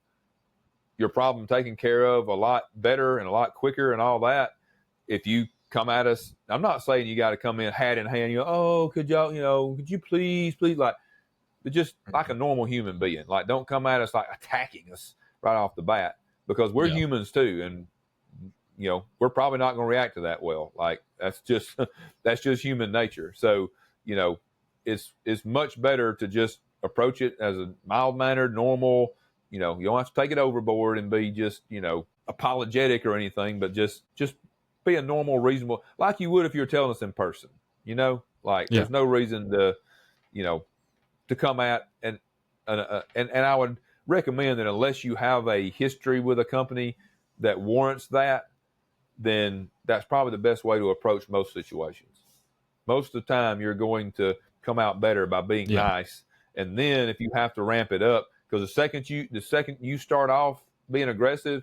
your problem taken care of a lot better and a lot quicker and all that. If you come at us, I'm not saying you got to come in hat in hand, you know, oh, could y'all, you know, could you please, like, but just like a normal human being. Like, don't come at us like attacking us right off the bat, because we're humans too. And, you know, we're probably not going to react to that well. Like that's just human nature. So, you know, it's much better to just approach it as a mild-mannered, normal, you know, you don't have to take it overboard and be just, you know, apologetic or anything, but just be a normal, reasonable, like you would if you were telling us in person, you know, like there's no reason to, you know, to come at and I would recommend that unless you have a history with a company that warrants that, then that's probably the best way to approach most situations. Most of the time you're going to come out better by being nice. And then if you have to ramp it up, because the second you start off being aggressive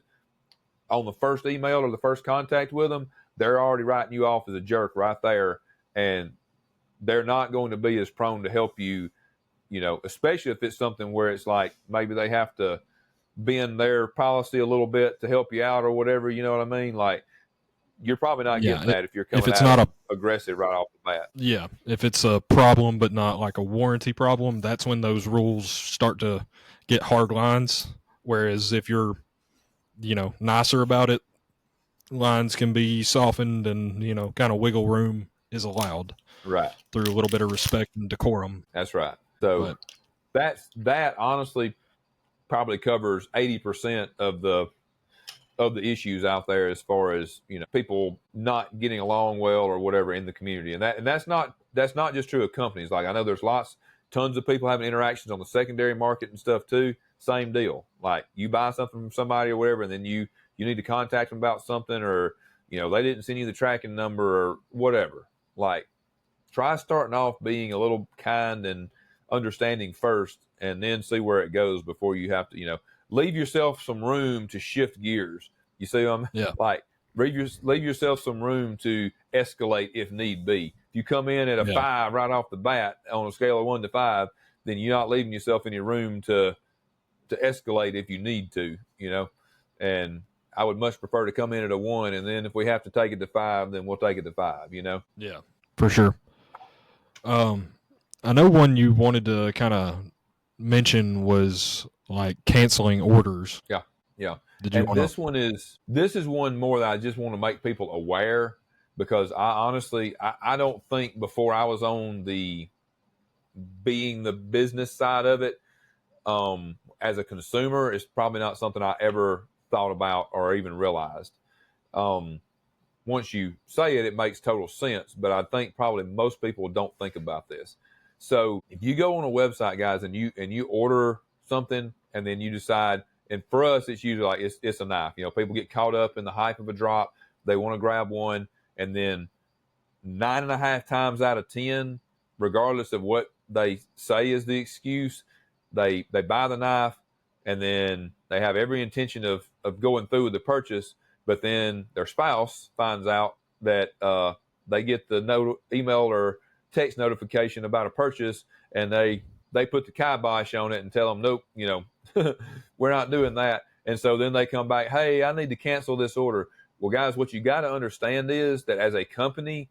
on the first email or the first contact with them, they're already writing you off as a jerk right there. And they're not going to be as prone to help you, you know, especially if it's something where it's like maybe they have to bend their policy a little bit to help you out or whatever, you know what I mean? Like, you're probably not getting that if you're coming if it's not aggressive right off the bat. Yeah, if it's a problem but not like a warranty problem, that's when those rules start to get hard lines. Whereas if you're, you know, nicer about it, lines can be softened and, you know, kind of wiggle room is allowed. Right. Through a little bit of respect and decorum. That's right. So that honestly probably covers 80% of the issues out there as far as, you know, people not getting along well or whatever in the community. And that's not just true of companies. Like I know there's tons of people having interactions on the secondary market and stuff too. Same deal. Like you buy something from somebody or whatever, and then you need to contact them about something, or, you know, they didn't send you the tracking number or whatever. Like try starting off being a little kind and understanding first, and then see where it goes before you have to, you know, leave yourself some room to shift gears. You see what I mean? Yeah. Like leave yourself some room to escalate if need be. If you come in at a 5 right off the bat on a scale of 1 to 5, then you're not leaving yourself any room to escalate if you need to, you know. And I would much prefer to come in at a 1, and then if we have to take it to 5, then we'll take it to 5, you know? Yeah, for sure. I know one you wanted to kind of mention was like canceling orders. Yeah. Yeah. Did you this is one more that I just want to make people aware, because I honestly, I don't think before I was on being the business side of it, as a consumer, it's probably not something I ever thought about or even realized. Once you say it, it makes total sense, but I think probably most people don't think about this. So if you go on a website, guys, and you order something, and then you decide, and for us, it's usually like it's a knife. You know, people get caught up in the hype of a drop. They want to grab one, and then 9.5 times out of 10, regardless of what they say is the excuse, they buy the knife, and then they have every intention of going through with the purchase, but then their spouse finds out that they get the email or text notification about a purchase, and they put the kibosh on it and tell them, nope, you know, we're not doing that. And so then they come back, hey, I need to cancel this order. Well, guys, what you got to understand is that as a company,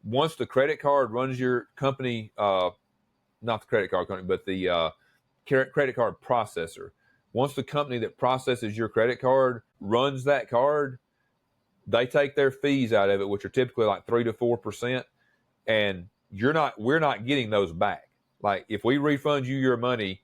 once the credit card runs your company, not the credit card company, but the credit card processor, once the company that processes your credit card runs that card, they take their fees out of it, which are typically like 3 to 4%, and we're not getting those back. Like if we refund you your money,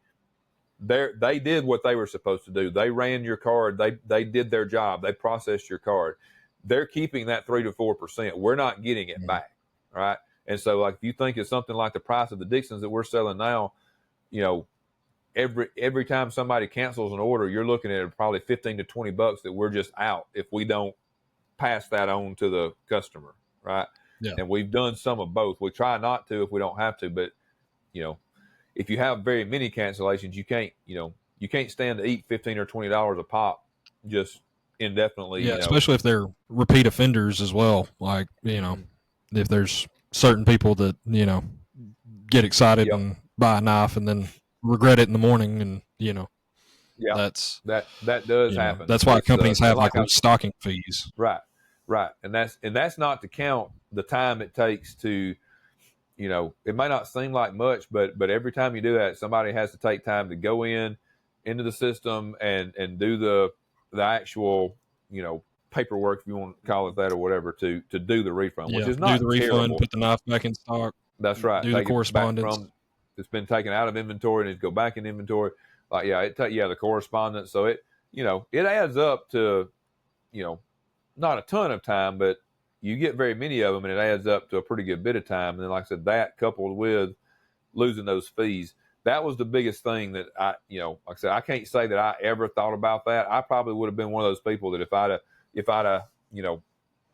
they did what they were supposed to do. They ran your card. They did their job. They processed your card. they're keeping that 3 to 4%. We're not getting it back, right? And so, like, if you think it's something like the price of the Dixons that we're selling now, every time somebody cancels an order, you're looking at probably $15 to $20 that we're just out if we don't pass that on to the customer, right? Yeah. And we've done some of both. We try not to if we don't have to, but if you have very many cancellations, you can't stand to eat $15 or $20 a pop just indefinitely. Yeah, especially if they're repeat offenders as well. Like, if there's certain people that, get excited and buy a knife and then regret it in the morning, and that's that does happen. That's why companies have like restocking fees. Right. And that's not to count the time it takes to, it may not seem like much, but every time you do that, somebody has to take time to go into the system and do the actual, paperwork, if you want to call it that or whatever, to do the refund, which is not do the refund, terrible. Put the knife back in stock. That's right. Do the correspondence. It's been taken out of inventory and it go back in inventory. Like, the correspondence. So it adds up to, not a ton of time, but you get very many of them, and it adds up to a pretty good bit of time. And then, like I said, that coupled with losing those fees, that was the biggest thing that like I said, I can't say that I ever thought about that. I probably would have been one of those people that if I'd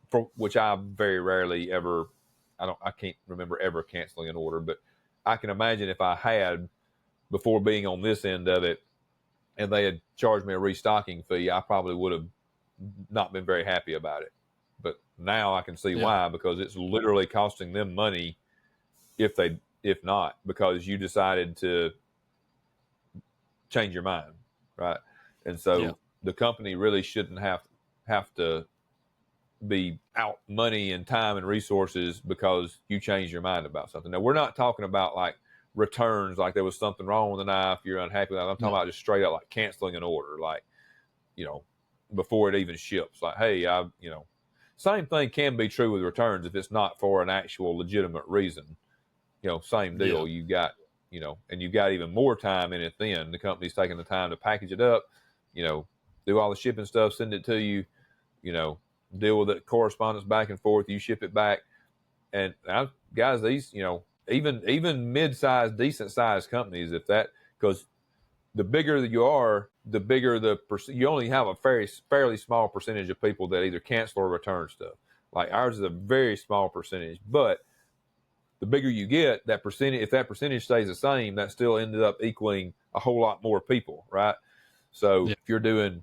for which I very rarely ever, I can't remember ever canceling an order, but I can imagine if I had before being on this end of it and they had charged me a restocking fee, I probably would have not been very happy about it. But now I can see why, because it's literally costing them money if not, because you decided to change your mind, right? And so the company really shouldn't have to be out money and time and resources because you changed your mind about something. Now, we're not talking about like returns, like there was something wrong with the knife, you're unhappy with that. I'm talking about just straight up like canceling an order, like, before it even ships. Like, hey, same thing can be true with returns if it's not for an actual legitimate reason. Same deal. You got, and you got even more time in it then. The company's taking the time to package it up, do all the shipping stuff, send it to you, deal with it, correspondence back and forth, you ship it back. And guys, these, even mid-sized, decent-sized companies, because the bigger that you are, the bigger you only have a fairly small percentage of people that either cancel or return stuff. Like ours is a very small percentage, but the bigger you get, that percentage, if that percentage stays the same, that still ended up equaling a whole lot more people, right? So if you're doing,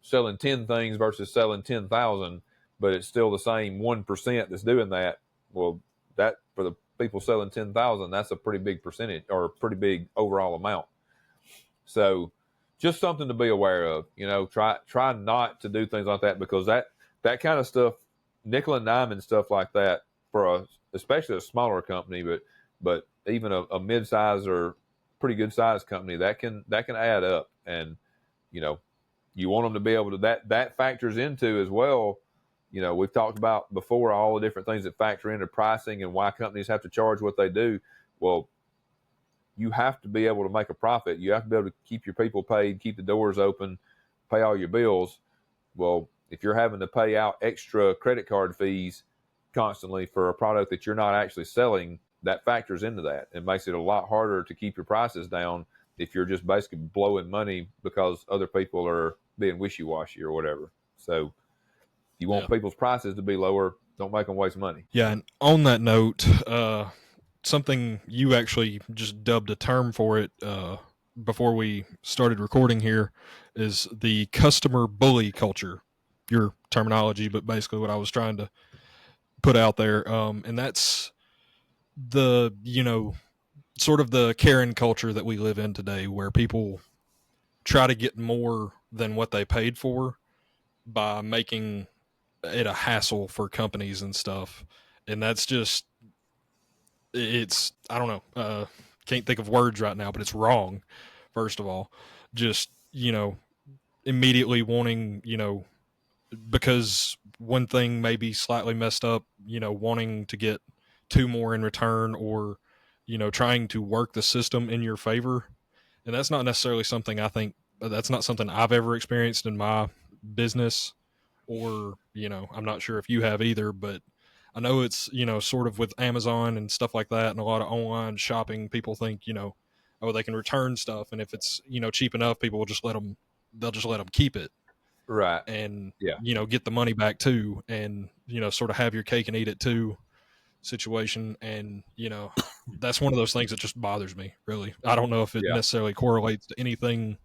selling 10 things versus selling 10,000, but it's still the same 1% that's doing that, well, that for the people selling 10,000, that's a pretty big percentage or a pretty big overall amount. So just something to be aware of, try not to do things like that, because that kind of stuff, nickel and dime and stuff like that, especially a smaller company, but even a mid-size or pretty good sized company, that can add up. And, you want them to be able to, that factors into as well. We've talked about before all the different things that factor into pricing and why companies have to charge what they do. Well, you have to be able to make a profit. You have to be able to keep your people paid, keep the doors open, pay all your bills. Well, if you're having to pay out extra credit card fees constantly for a product that you're not actually selling, that factors into that and makes it a lot harder to keep your prices down if you're just basically blowing money because other people are being wishy-washy or whatever. So if you want people's prices to be lower, don't make them waste money. Yeah, and on that note, something you actually just dubbed a term for it before we started recording here is the customer bully culture. Your terminology, but basically what I was trying to put out there. And that's the, sort of the Karen culture that we live in today, where people try to get more than what they paid for by making it a hassle for companies and stuff. And that's just, I don't know, can't think of words right now, but it's wrong. First of all, just, immediately wanting, because one thing may be slightly messed up, wanting to get two more in return, or, trying to work the system in your favor. And that's not necessarily something that's not something I've ever experienced in my business. or, I'm not sure if you have either, but I know it's, sort of with Amazon and stuff like that and a lot of online shopping, people think, oh, they can return stuff. And if it's, cheap enough, people will just they'll just let them keep it Right. and, Yeah. get the money back too. And, sort of have your cake and eat it too situation. And, that's one of those things that just bothers me, really. I don't know if it Yeah. necessarily correlates to anything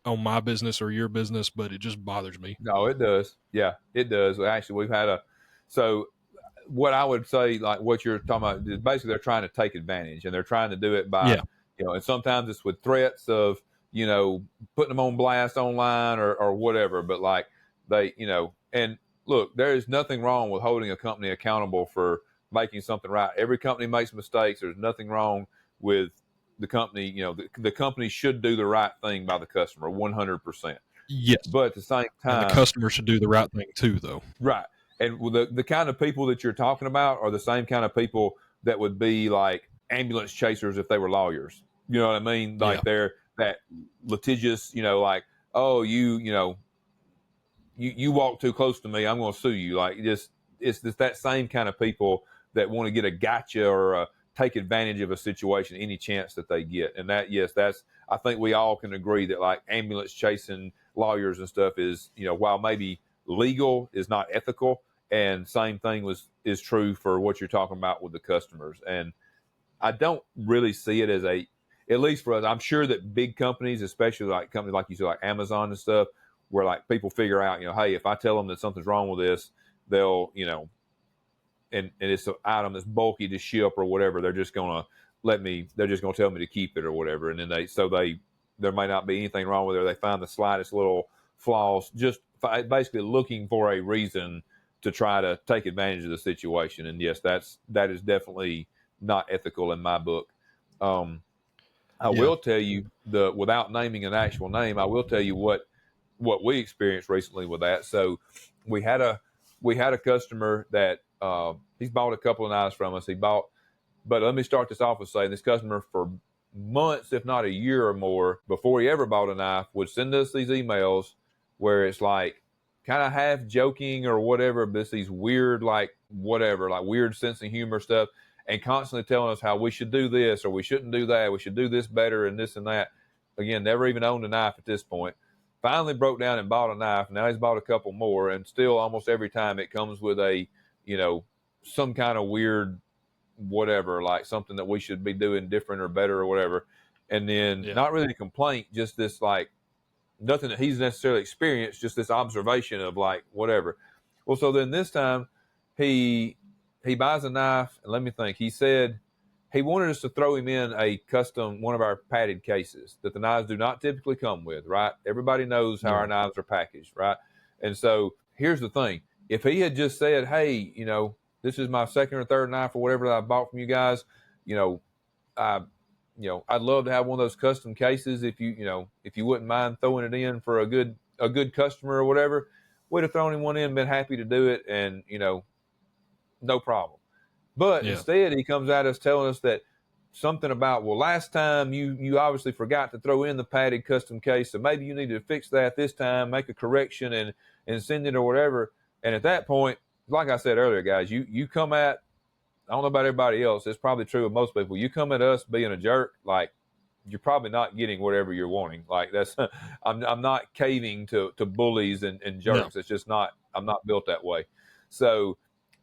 on my business or your business, but it just bothers me. No, it does. Yeah, it does. Actually, we've had so what I would say, like what you're talking about, is basically they're trying to take advantage, and they're trying to do it by, Yeah. and sometimes it's with threats of, putting them on blast online or whatever. But like they, and look, there is nothing wrong with holding a company accountable for making something right. Every company makes mistakes. There's nothing wrong with the company. The company should do the right thing by the customer, 100%. Yes. But at the same And the time, customer should do the right thing too, though. right. And the kind of people that you're talking about are the same kind of people that would be like ambulance chasers if they were lawyers. You know what I mean? Yeah. Like they're that litigious, like, oh, you walk too close to me, I'm going to sue you. Like it's just that same kind of people that want to get a gotcha or take advantage of a situation any chance that they get. And that, yes, I think we all can agree that like ambulance chasing lawyers and stuff is, while maybe legal, is not ethical. And same thing is true for what you're talking about with the customers. And I don't really see it as at least for us, I'm sure that big companies, especially like companies like you said, like Amazon and stuff, where like people figure out, hey, if I tell them that something's wrong with this, they'll, and it's an item that's bulky to ship or whatever, they're just gonna they're just gonna tell me to keep it or whatever. And then there may not be anything wrong with it, or they find the slightest little flaws, just basically looking for a reason to try to take advantage of the situation. And yes, that is definitely not ethical in my book. I Yeah. will tell you without naming an actual name, I will tell you what we experienced recently with that. So we had a customer that he's bought a couple of knives from us. But let me start this off with saying this customer for months, if not a year or more, before he ever bought a knife, would send us these emails where it's like kind of half joking or whatever, but it's these weird, like whatever, like weird sense of humor stuff, and constantly telling us how we should do this or we shouldn't do that. We should do this better and this and that. Again, never even owned a knife at this point. Finally broke down and bought a knife. Now he's bought a couple more, and still almost every time it comes with a, some kind of weird whatever, like something that we should be doing different or better or whatever. And then Yeah. not really a complaint, just this like nothing that he's necessarily experienced, just this observation of like whatever. Well, so then this time he buys a knife, and let me think. He said he wanted us to throw him in a custom one of our padded cases that the knives do not typically come with, right? Everybody knows how our Right. knives are packaged, right? And so here's the thing. If he had just said, hey, this is my second or third knife or whatever that I bought from you guys, I I'd love to have one of those custom cases if if you wouldn't mind throwing it in for a good customer or whatever. We'd have thrown him one in, been happy to do it, and no problem. But Yeah. instead, he comes at us telling us that something about, well, last time you obviously forgot to throw in the padded custom case, so maybe you need to fix that this time, make a correction, and send it or whatever. And at that point, like I said earlier, guys, you come at, I don't know about everybody else, it's probably true of most people. You come at us being a jerk, like you're probably not getting whatever you're wanting. Like that's, I'm not caving to bullies and No. jerks. It's just not, I'm not built that way. So,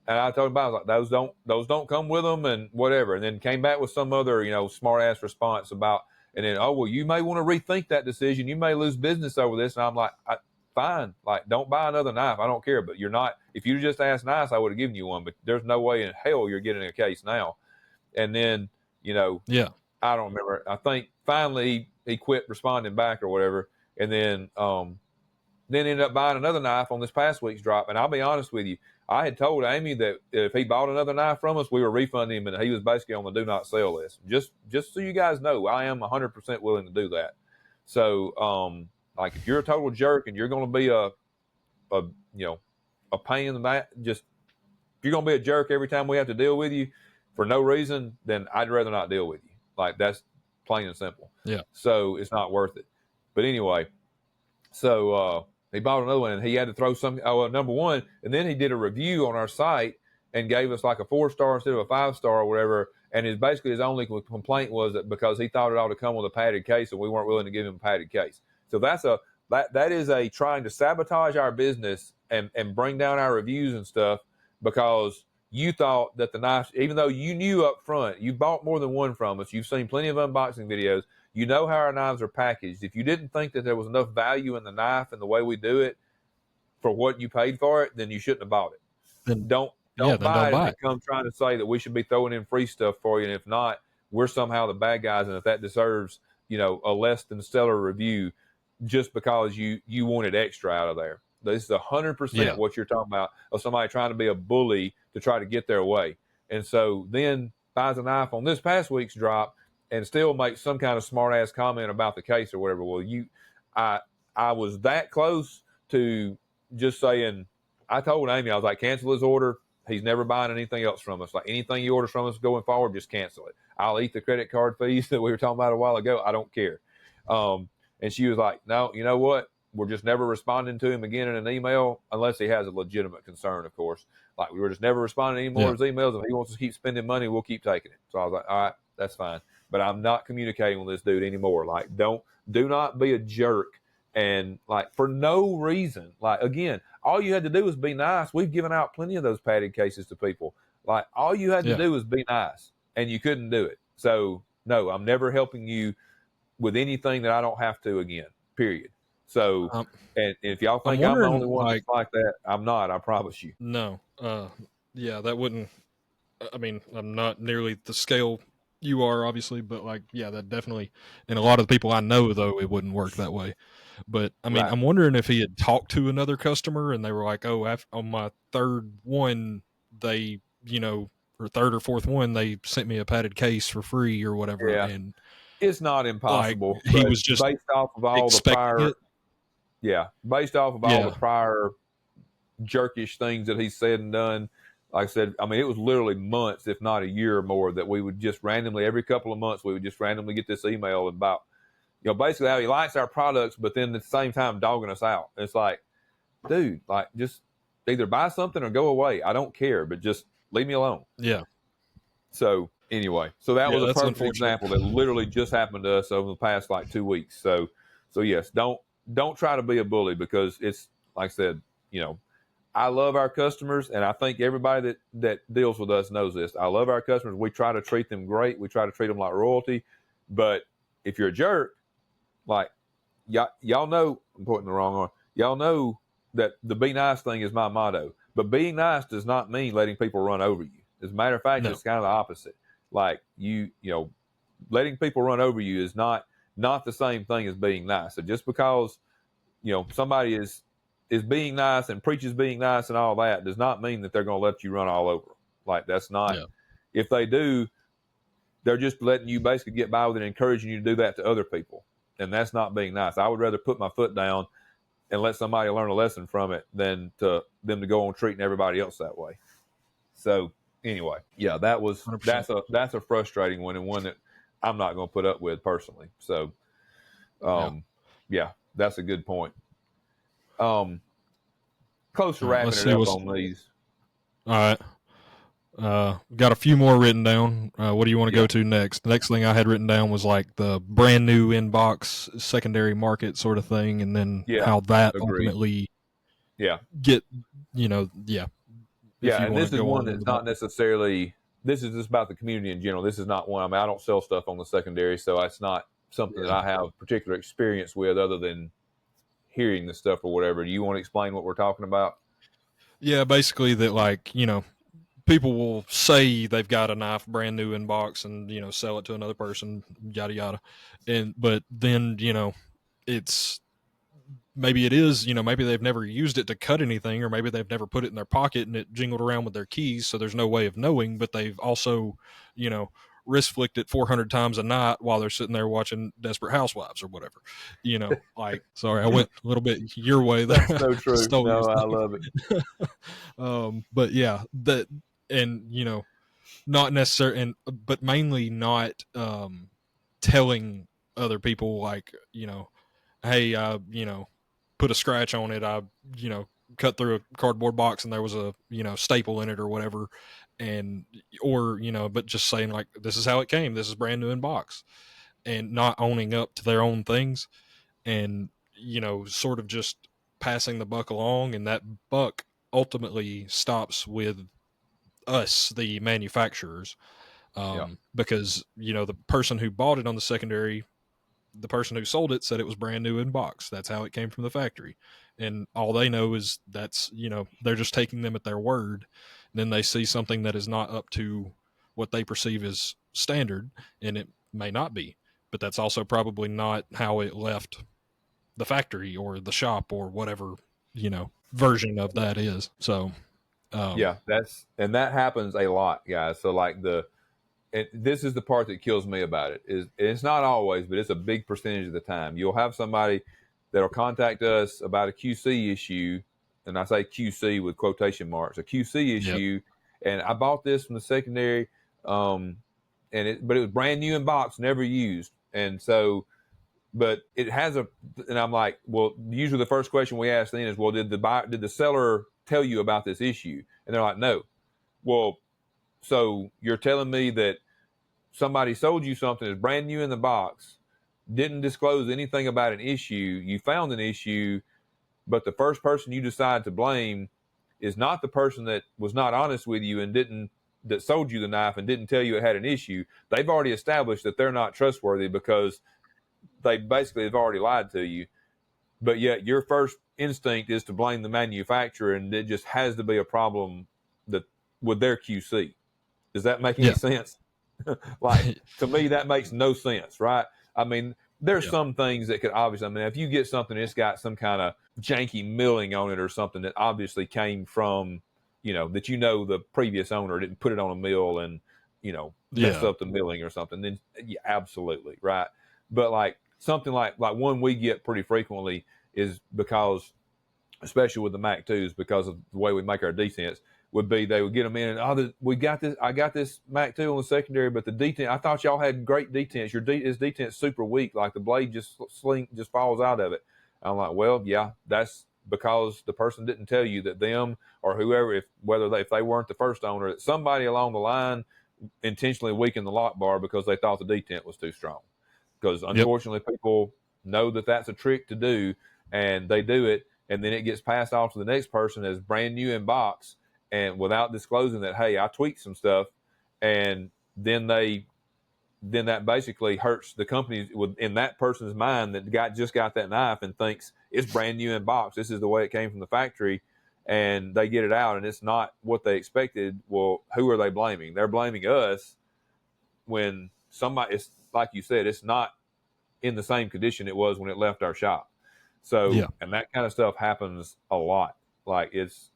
and I told him about, like, those don't come with them and whatever. And then came back with some other, smart ass response about, and then, oh, well, you may want to rethink that decision. You may lose business over this. And I'm like, fine, like, don't buy another knife. I don't care. But you're not, if you just asked nice, I would have given you one, but there's no way in hell you're getting a case now. And then, Yeah. I don't remember. I think finally he quit responding back or whatever. And then ended up buying another knife on this past week's drop. And I'll be honest with you, I had told Amy that if he bought another knife from us, we were refunding him, and he was basically on the do not sell list. Just so you guys know, I am 100% willing to do that. So, like, if you're a total jerk and you're going to be a pain in the back, just if you're going to be a jerk every time we have to deal with you for no reason, then I'd rather not deal with you. Like, that's plain and simple. Yeah. So it's not worth it. But anyway, so He bought another one, and he had to throw some. Oh, well, number one, and then he did a review on our site and gave us like a 4-star instead of a 5-star or whatever. And his only complaint was that because he thought it ought to come with a padded case, and we weren't willing to give him a padded case. So that is a trying to sabotage our business and bring down our reviews and stuff because you thought that the knife, even though you knew up front, you bought more than one from us, you've seen plenty of unboxing videos, you know how our knives are packaged. If you didn't think that there was enough value in the knife and the way we do it for what you paid for it, then you shouldn't have bought it. Then Don't buy it and come trying to say that we should be throwing in free stuff for you. And if not, we're somehow the bad guys. And if that deserves, a less than stellar review just because you wanted extra out of there. This is 100% what you're talking about of somebody trying to be a bully to try to get their way. And so then buys a knife on this past week's drop and still makes some kind of smart ass comment about the case or whatever. Well, I was that close to just saying, I told Amy, I was like, cancel his order. He's never buying anything else from us. Like anything he orders from us going forward, just cancel it. I'll eat the credit card fees that we were talking about a while ago. I don't care. And she was like, no, you know what? We're just never responding to him again in an email unless he has a legitimate concern, of course. Like we were just never responding to any more of his emails. If he wants to keep spending money, we'll keep taking it. So I was like, all right, that's fine. But I'm not communicating with this dude anymore. Like, do not be a jerk. And like for no reason, like again, all you had to do was be nice. We've given out plenty of those padded cases to people. Like all you had to do was be nice, and you couldn't do it. So no, I'm never helping you with anything that I don't have to again. Period. So, and if y'all think I'm the only one that's like that, I'm not. I promise you. No. That wouldn't. I mean, I'm not nearly the scale you are, obviously, but that definitely. And a lot of the people I know, though, it wouldn't work that way. But I mean, I'm wondering if he had talked to another customer and they were like, "Oh, on my third one, they, or third or fourth one, they sent me a padded case for free or whatever." Yeah. And it's not impossible. He was just based off of all the prior. Based off of all the prior jerkish things that he said and done. Like I said, I mean, it was literally months, if not a year or more, that we would just randomly, every couple of months, we would just randomly get this email about, basically how he likes our products, but then at the same time dogging us out. It's like, dude, like just either buy something or go away. I don't care, but just leave me alone. Yeah. So anyway, that was a perfect example that literally just happened to us over the past 2 weeks. So yes, don't try to be a bully because it's like I said, I love our customers, and I think everybody that deals with us knows this. I love our customers. We try to treat them great. We try to treat them like royalty. But if you're a jerk, like y'all know, I'm putting the wrong on. Y'all know that the be nice thing is my motto. But being nice does not mean letting people run over you. As a matter of fact, It's kind of the opposite. Like letting people run over you is not the same thing as being nice. So just because somebody is being nice and preaches being nice and all that does not mean that they're going to let you run all over them. Like that's not. Yeah. If they do, they're just letting you basically get by with it, and encouraging you to do that to other people, and that's not being nice. I would rather put my foot down and let somebody learn a lesson from it than to them to go on treating everybody else that way. So anyway, that's a frustrating one, and one that I'm not going to put up with personally. So, that's a good point. Close to wrapping it up on these. All right. Got a few more written down. What do you want to go to next? The next thing I had written down was like the brand new inbox secondary market sort of thing, and then how that ultimately get, and this is one that's not necessarily, this is just about the community in general. This is not one, I mean, I don't sell stuff on the secondary, so it's not something that I have particular experience with other than hearing the stuff or whatever. Do you want to explain what we're talking about? Yeah, basically that people will say they've got a knife brand new in box and sell it to another person, yada yada, but then it's maybe it is maybe they've never used it to cut anything, or maybe they've never put it in their pocket and it jingled around with their keys, so there's no way of knowing, but they've also wrist flicked it 400 times a night while they're sitting there watching Desperate Housewives or whatever. Sorry, I went a little bit your way there. That's so true. No, I love it. But yeah, that, and not necessarily, but mainly not telling other people hey, put a scratch on it, I, cut through a cardboard box and there was a, staple in it or whatever. And, or, but just saying like, this is how it came. This is brand new in box, and not owning up to their own things, and, sort of just passing the buck along. And that buck ultimately stops with us, the manufacturers, Yeah. because, the person who bought it on the secondary, the person who sold it said it was brand new in box. That's how it came from the factory. And all they know is that's, they're just taking them at their word. And then they see something that is not up to what they perceive as standard, and it may not be. But that's also probably not how it left the factory or the shop or whatever, version of that is. So, Yeah, that happens a lot, guys. So like this is the part that kills me about it, is it's not always, but it's a big percentage of the time. You'll have somebody that'll contact us about a QC issue, and I say QC with quotation marks, a QC yep. issue, and I bought this from the secondary, but it was brand new in box, never used, and so, but it has and I'm like, well, usually the first question we ask then is, well, did the seller tell you about this issue? And they're like, no. Well, so you're telling me that somebody sold you something that's brand new in the box, didn't disclose anything about an issue, you found an issue, but the first person you decide to blame is not the person that was not honest with you and that sold you the knife and didn't tell you it had an issue. They've already established that they're not trustworthy because they basically have already lied to you. But yet your first instinct is to blame the manufacturer, and it just has to be a problem with their QC. Does that make any sense? Like, to me, that makes no sense, right? I mean, there's some things that could obviously, I mean, if you get something that's got some kind of janky milling on it or something that obviously came from, that the previous owner didn't put it on a mill and, mess up the milling or something, then yeah, absolutely, right? But like something like one we get pretty frequently is because, especially with the Mac 2s, because of the way we make our detents, would be they would get them in and, I got this Mac 2 on the secondary, but the detent, I thought y'all had great detents. His detent's super weak, like the blade just falls out of it. I'm like, well, yeah, that's because the person didn't tell you that them or whoever, if they weren't the first owner, that somebody along the line intentionally weakened the lock bar because they thought the detent was too strong. Because unfortunately, people know that that's a trick to do, and they do it, and then it gets passed off to the next person as brand new in box, and without disclosing that, hey, I tweaked some stuff, and then that basically hurts the company in that person's mind that just got that knife and thinks it's brand new in box. This is the way it came from the factory, and they get it out, and it's not what they expected. Well, who are they blaming? They're blaming us when somebody, it's like you said, it's not in the same condition it was when it left our shop. So, and that kind of stuff happens a lot. Like it's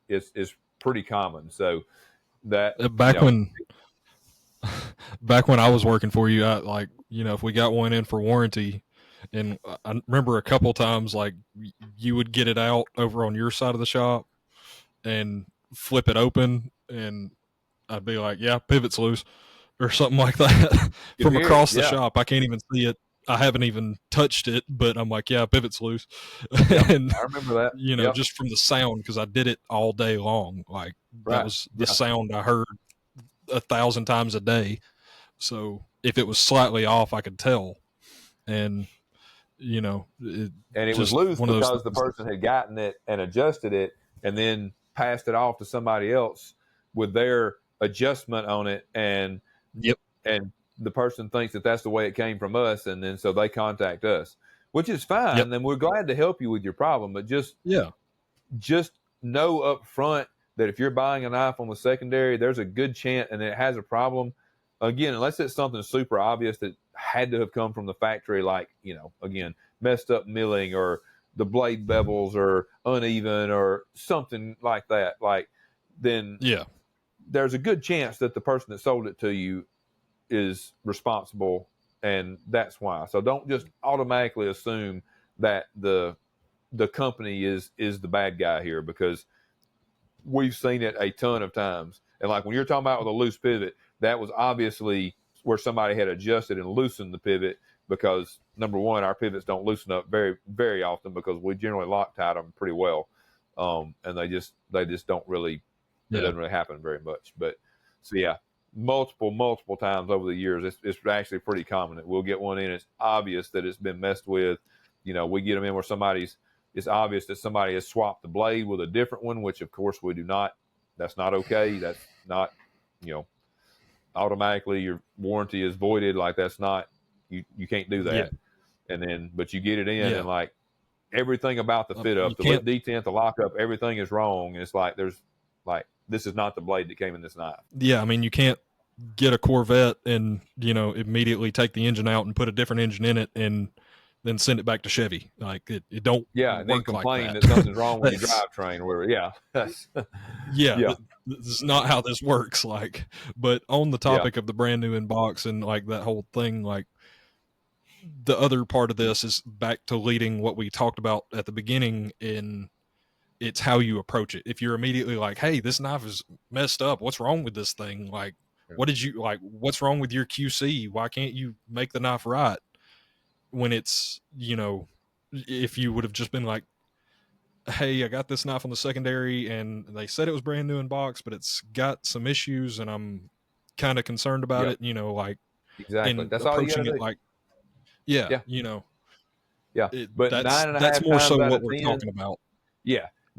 pretty common. So that back when I was working for you, if we got one in for warranty, and I remember a couple times, like, you would get it out over on your side of the shop and flip it open, and I'd be like, yeah, pivot's loose or something like that from across the shop. I can't even see it. I haven't even touched it, but I'm like, yeah, pivot's loose. And I remember that. Just from the sound, because I did it all day long. Like, that was the sound I heard 1,000 times a day. So if it was slightly off, I could tell. And it was loose because the person had gotten it and adjusted it and then passed it off to somebody else with their adjustment on it, and the person thinks that that's the way it came from us, and then so they contact us, which is fine, and we're glad to help you with your problem, but just know up front that if you're buying a knife on the secondary, there's a good chance, and it has a problem, again, unless it's something super obvious that had to have come from the factory, like, again, messed up milling or the blade bevels or uneven or something like that, like, then there's a good chance that the person that sold it to you is responsible, and that's why. So don't just automatically assume that the company is the bad guy here, because we've seen it a ton of times. And like when you're talking about with a loose pivot, that was obviously where somebody had adjusted and loosened the pivot, because number one, our pivots don't loosen up very, very often because we generally Loctite them pretty well. And they just don't really, it doesn't really happen very much. But so yeah, multiple times over the years, it's actually pretty common that we'll get one in. It's obvious that it's been messed with. We get them in where it's obvious that somebody has swapped the blade with a different one, which of course we do not. That's not okay. That's not, automatically your warranty is voided. Like that's not, you can't do that. But you get it in and like everything about the fit up, the detent, the lockup, everything is wrong. And it's like, this is not the blade that came in this knife. Yeah. I mean, you can't get a Corvette and, immediately take the engine out and put a different engine in it and then send it back to Chevy. Like it don't and then work complain like that something's wrong with your drivetrain or whatever. Yeah. This is not how this works. Like, but on the topic of the brand new in box and like that whole thing, like the other part of this is back to leading what we talked about at the beginning in it's how you approach it. If you're immediately like, hey, this knife is messed up. What's wrong with this thing? Like, what's wrong with your QC? Why can't you make the knife right? When it's, if you would have just been like, hey, I got this knife on the secondary and they said it was brand new in box, but it's got some issues and I'm kind of concerned about it, exactly. That's all you gotta do. Like, but that's more so what we're talking about.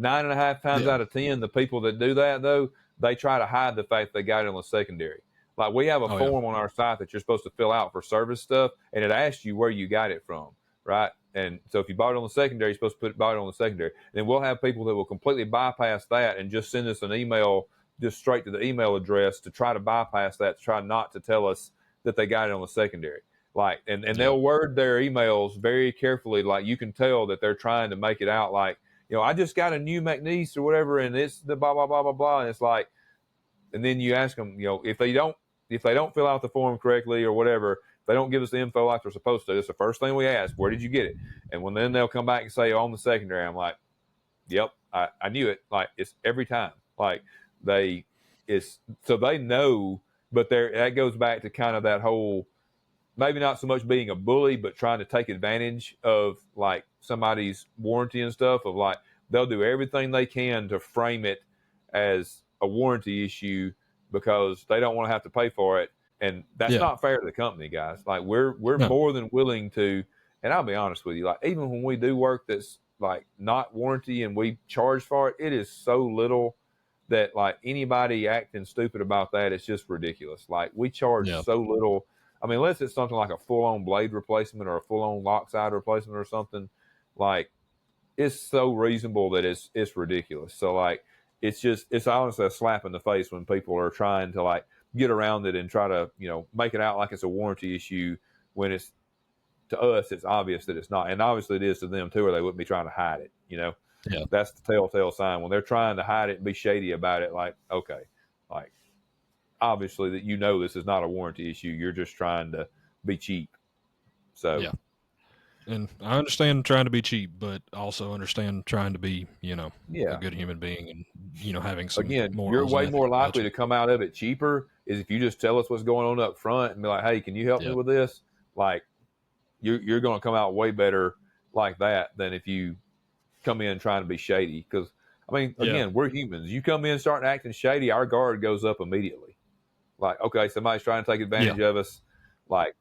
9.5 times out of 10, the people that do that though, they try to hide the fact they got it on the secondary. Like we have a form on our site that you're supposed to fill out for service stuff, and it asks you where you got it from, right? And so if you bought it on the secondary, you're supposed to buy it on the secondary. And then we'll have people that will completely bypass that and just send us an email just straight to the email address to try to bypass that, to try not to tell us that they got it on the secondary. Like, and they'll word their emails very carefully. Like you can tell that they're trying to make it out like, I just got a new McNees or whatever, and it's the blah, blah, blah, blah, blah. And it's like, and then you ask them, if they don't fill out the form correctly or whatever, if they don't give us the info like they're supposed to, it's the first thing we ask, where did you get it? And then they'll come back and say, on the secondary, I'm like, yep, I knew it. Like it's every time. Like so they know, but that goes back to kind of that whole, maybe not so much being a bully, but trying to take advantage of like somebody's warranty and stuff of like, they'll do everything they can to frame it as a warranty issue because they don't want to have to pay for it. And that's not fair to the company, guys. Like we're more than willing to, and I'll be honest with you, like even when we do work that's like not warranty and we charge for it, it is so little that like anybody acting stupid about that, it's just ridiculous. Like we charge so little. I mean, unless it's something like a full-on blade replacement or a full-on lock side replacement or something, like it's so reasonable that it's ridiculous. So like it's honestly a slap in the face when people are trying to like get around it and try to make it out like it's a warranty issue when it's, to us, it's obvious that it's not, and obviously it is to them too, or they wouldn't be trying to hide it. That's the telltale sign when they're trying to hide it and be shady about it. Like, okay, like obviously that this is not a warranty issue. You're just trying to be cheap. So and I understand trying to be cheap, but also understand trying to be a good human being and having some. Again, you're way more likely to come out of it cheaper is if you just tell us what's going on up front and be like, hey, can you help me with this? Like you're going to come out way better like that than if you come in trying to be shady. Because I mean, again, we're humans. You come in starting acting shady, our guard goes up immediately. Like, okay, somebody's trying to take advantage of us. Like,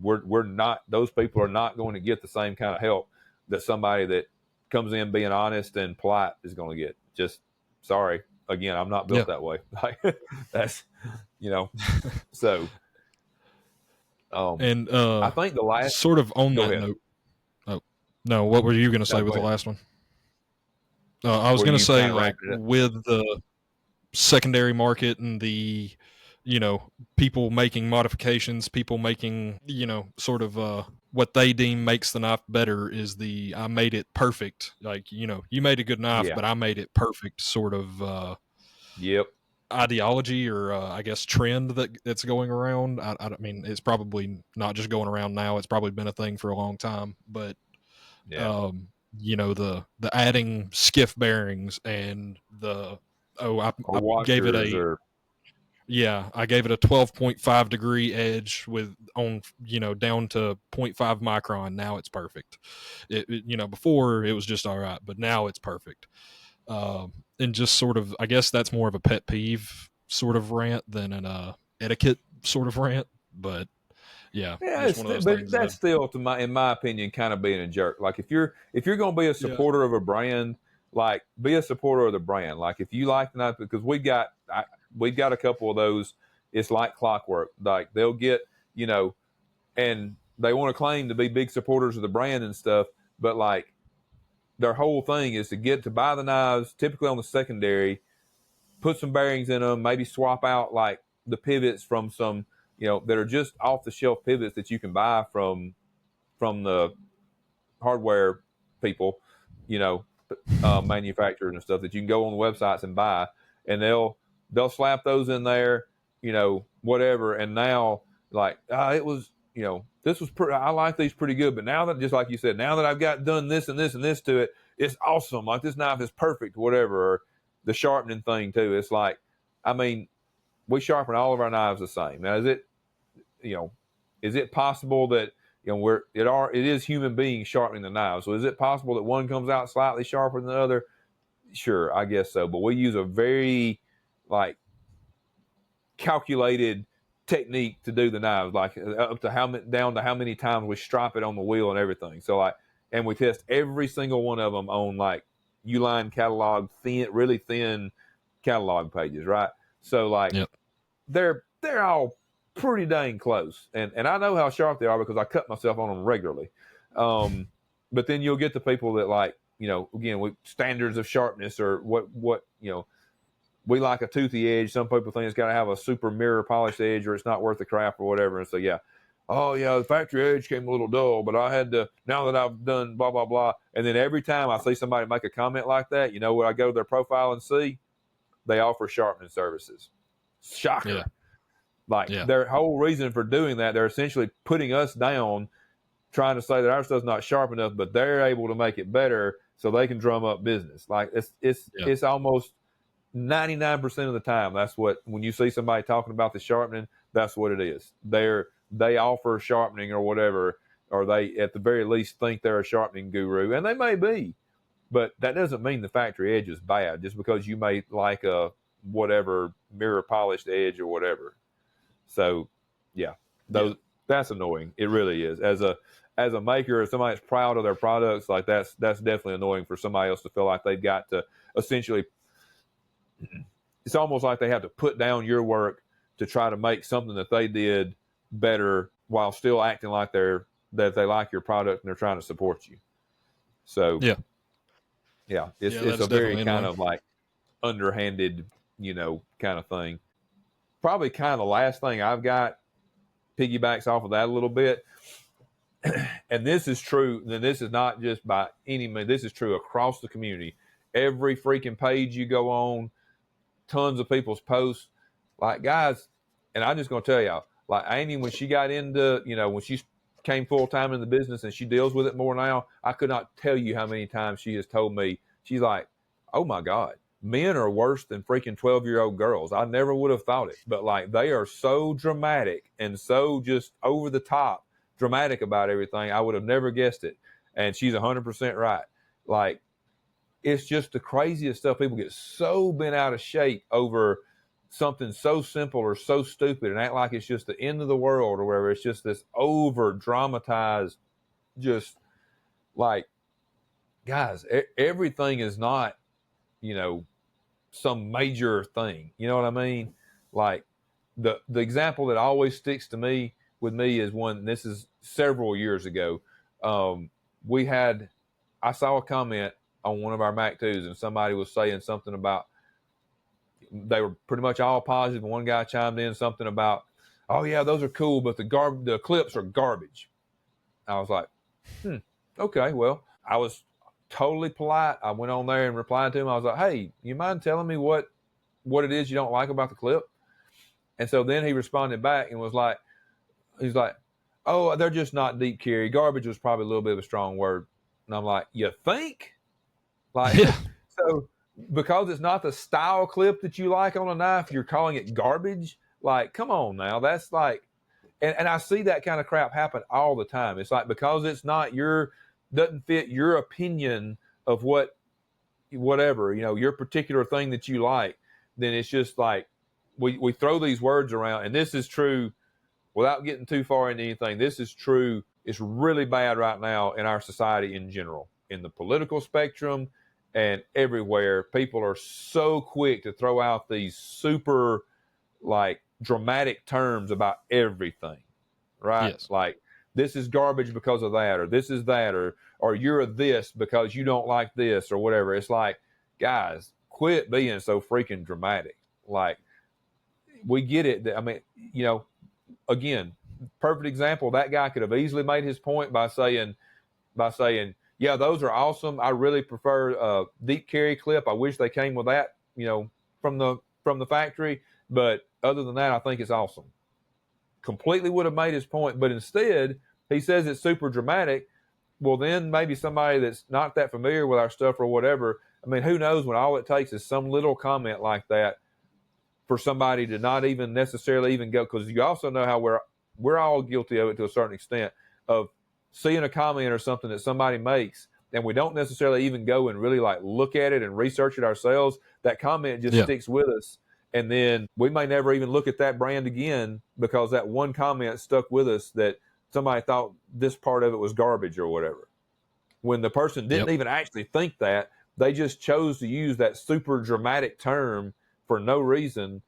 we're not, those people are not going to get the same kind of help that somebody that comes in being honest and polite is going to get. Just sorry. Again, I'm not built that way. Like that's, so. And I think the last sort of on that note. Oh no, what were you going to say with the last one? I was going to say like with the secondary market and the people making modifications, people making sort of what they deem makes the knife better is the I made it perfect. Like you made a good knife, but I made it perfect sort of ideology or I guess trend that's going around. I mean, it's probably not just going around now. It's probably been a thing for a long time. But the adding skiff bearings and the I gave it a Yeah, I gave it a 12.5 degree edge with down to 0.5 micron. Now it's perfect. Before it was just all right, but now it's perfect. And just sort of, I guess that's more of a pet peeve sort of rant than an etiquette sort of rant. But yeah, Yeah, just one of those but things. that's still, in my opinion, kind of being a jerk. Like if you're going to be a Yeah, supporter of a brand, like be a supporter of the brand. Like if you like the knife, because we've got a couple of those. It's like clockwork. Like they'll get, and they want to claim to be big supporters of the brand and stuff, but like their whole thing is to get to buy the knives, typically on the secondary, put some bearings in them, maybe swap out like the pivots from some, that are just off the shelf pivots that you can buy from the hardware people, you know, manufacturers and stuff that you can go on the websites and buy, and they'll slap those in there, whatever. And now, like, it was, this was pretty. I like these pretty good, but now that, just like you said, now that I've got done this and this and this to it, it's awesome. Like this knife is perfect, whatever. Or the sharpening thing too. It's like, I mean, we sharpen all of our knives the same. Now, is it possible that it is human beings sharpening the knives? So is it possible that one comes out slightly sharper than the other? Sure, I guess so. But we use a very like calculated technique to do the knives, like up to down to how many times we strop it on the wheel and everything. So like, and we test every single one of them on like Uline catalog, really thin catalog pages, right? So like, yep, they're all pretty dang close, and I know how sharp they are because I cut myself on them regularly. But then you'll get the people that like, again, with standards of sharpness or what we like a toothy edge. Some people think it's got to have a super mirror polished edge or it's not worth the crap or whatever. And so yeah, oh yeah, the factory edge came a little dull, but I had to, now that I've done blah blah blah. And then every time I see somebody make a comment like that, what I go to their profile and see, they offer sharpening services. Shocker. yeah, Like yeah, their whole reason for doing that, they're essentially putting us down, trying to say that our stuff's not sharp enough, but they're able to make it better so they can drum up business. Like yeah, it's almost 99% of the time. That's what, when you see somebody talking about the sharpening, that's what it is. They offer sharpening or whatever, or they at the very least think they're a sharpening guru, and they may be, but that doesn't mean the factory edge is bad just because you may like a whatever mirror polished edge or whatever. So, yeah, yeah, that's annoying. It really is. As a maker, or somebody that's proud of their products, like that's definitely annoying for somebody else to feel like they've got to essentially. It's almost like they have to put down your work to try to make something that they did better while still acting like that they like your product and they're trying to support you. So, yeah, yeah, yeah. it's That's a very definitely kind annoying. of like underhanded, kind of thing. Probably kind of the last thing I've got piggybacks off of that a little bit. And this is true. And this is not just by any means. This is true across the community. Every freaking page you go on, tons of people's posts. Like, guys, and I'm just going to tell y'all, like Amy, when she got into, when she came full time in the business and she deals with it more now, I could not tell you how many times she has told me, she's like, oh my God, men are worse than freaking 12-year-old girls. I never would have thought it, but like they are so dramatic and so just over the top dramatic about everything. I would have never guessed it. And she's 100% right. Like, it's just the craziest stuff. People get so bent out of shape over something so simple or so stupid and act like it's just the end of the world or whatever. It's just this over dramatized, just like, guys, everything is not, some major thing. You know what I mean? Like the example that always sticks to me with me is one, this is several years ago. I saw a comment on one of our Mac 2s and somebody was saying something about, they were pretty much all positive. And one guy chimed in something about, oh yeah, those are cool, but the clips are garbage. I was like, okay, well, I was totally polite. I went on there and replied to him. I was like, hey, you mind telling me what it is you don't like about the clip? And so then he responded back and was like, he's like, oh, they're just not deep carry. Garbage was probably a little bit of a strong word. And I'm like, you think? Like, Yeah, so because it's not the style clip that you like on a knife, you're calling it garbage. Like, come on now. That's like, and I see that kind of crap happen all the time. It's like, because it's not doesn't fit your opinion of whatever, your particular thing that you like, then it's just like, we throw these words around, and this is true without getting too far into anything. This is true. It's really bad right now in our society in general, in the political spectrum and everywhere. People are so quick to throw out these super like dramatic terms about everything, right? Yes. Like, this is garbage because of that, or this is that, or you're a this because you don't like this, or whatever. It's like, guys, quit being so freaking dramatic. Like, we get it. I mean, again, perfect example. That guy could have easily made his point by saying, yeah, those are awesome. I really prefer a deep carry clip. I wish they came with that, from the factory. But other than that, I think it's awesome. Completely would have made his point, but instead he says it's super dramatic. Well, then maybe somebody that's not that familiar with our stuff or whatever, I mean, who knows, when all it takes is some little comment like that for somebody to not even necessarily even go, because you also know how we're all guilty of it to a certain extent, of seeing a comment or something that somebody makes, and we don't necessarily even go and really like look at it and research it ourselves. That comment just sticks with us. And then we may never even look at that brand again because that one comment stuck with us, that somebody thought this part of it was garbage or whatever. When the person didn't even actually think that, they just chose to use that super dramatic term for no reason.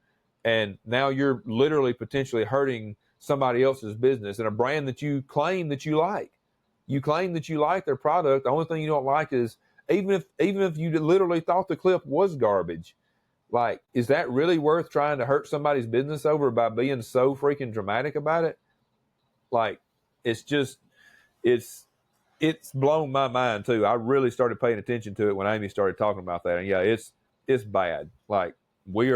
And now you're literally potentially hurting somebody else's business and a brand that you claim that you like. You claim that you like their product. The only thing you don't like is, even if you literally thought the clip was garbage, like, is that really worth trying to hurt somebody's business over by being so freaking dramatic about it? Like, it's blown my mind too. I really started paying attention to it when Amy started talking about that. And yeah, it's bad. Like, we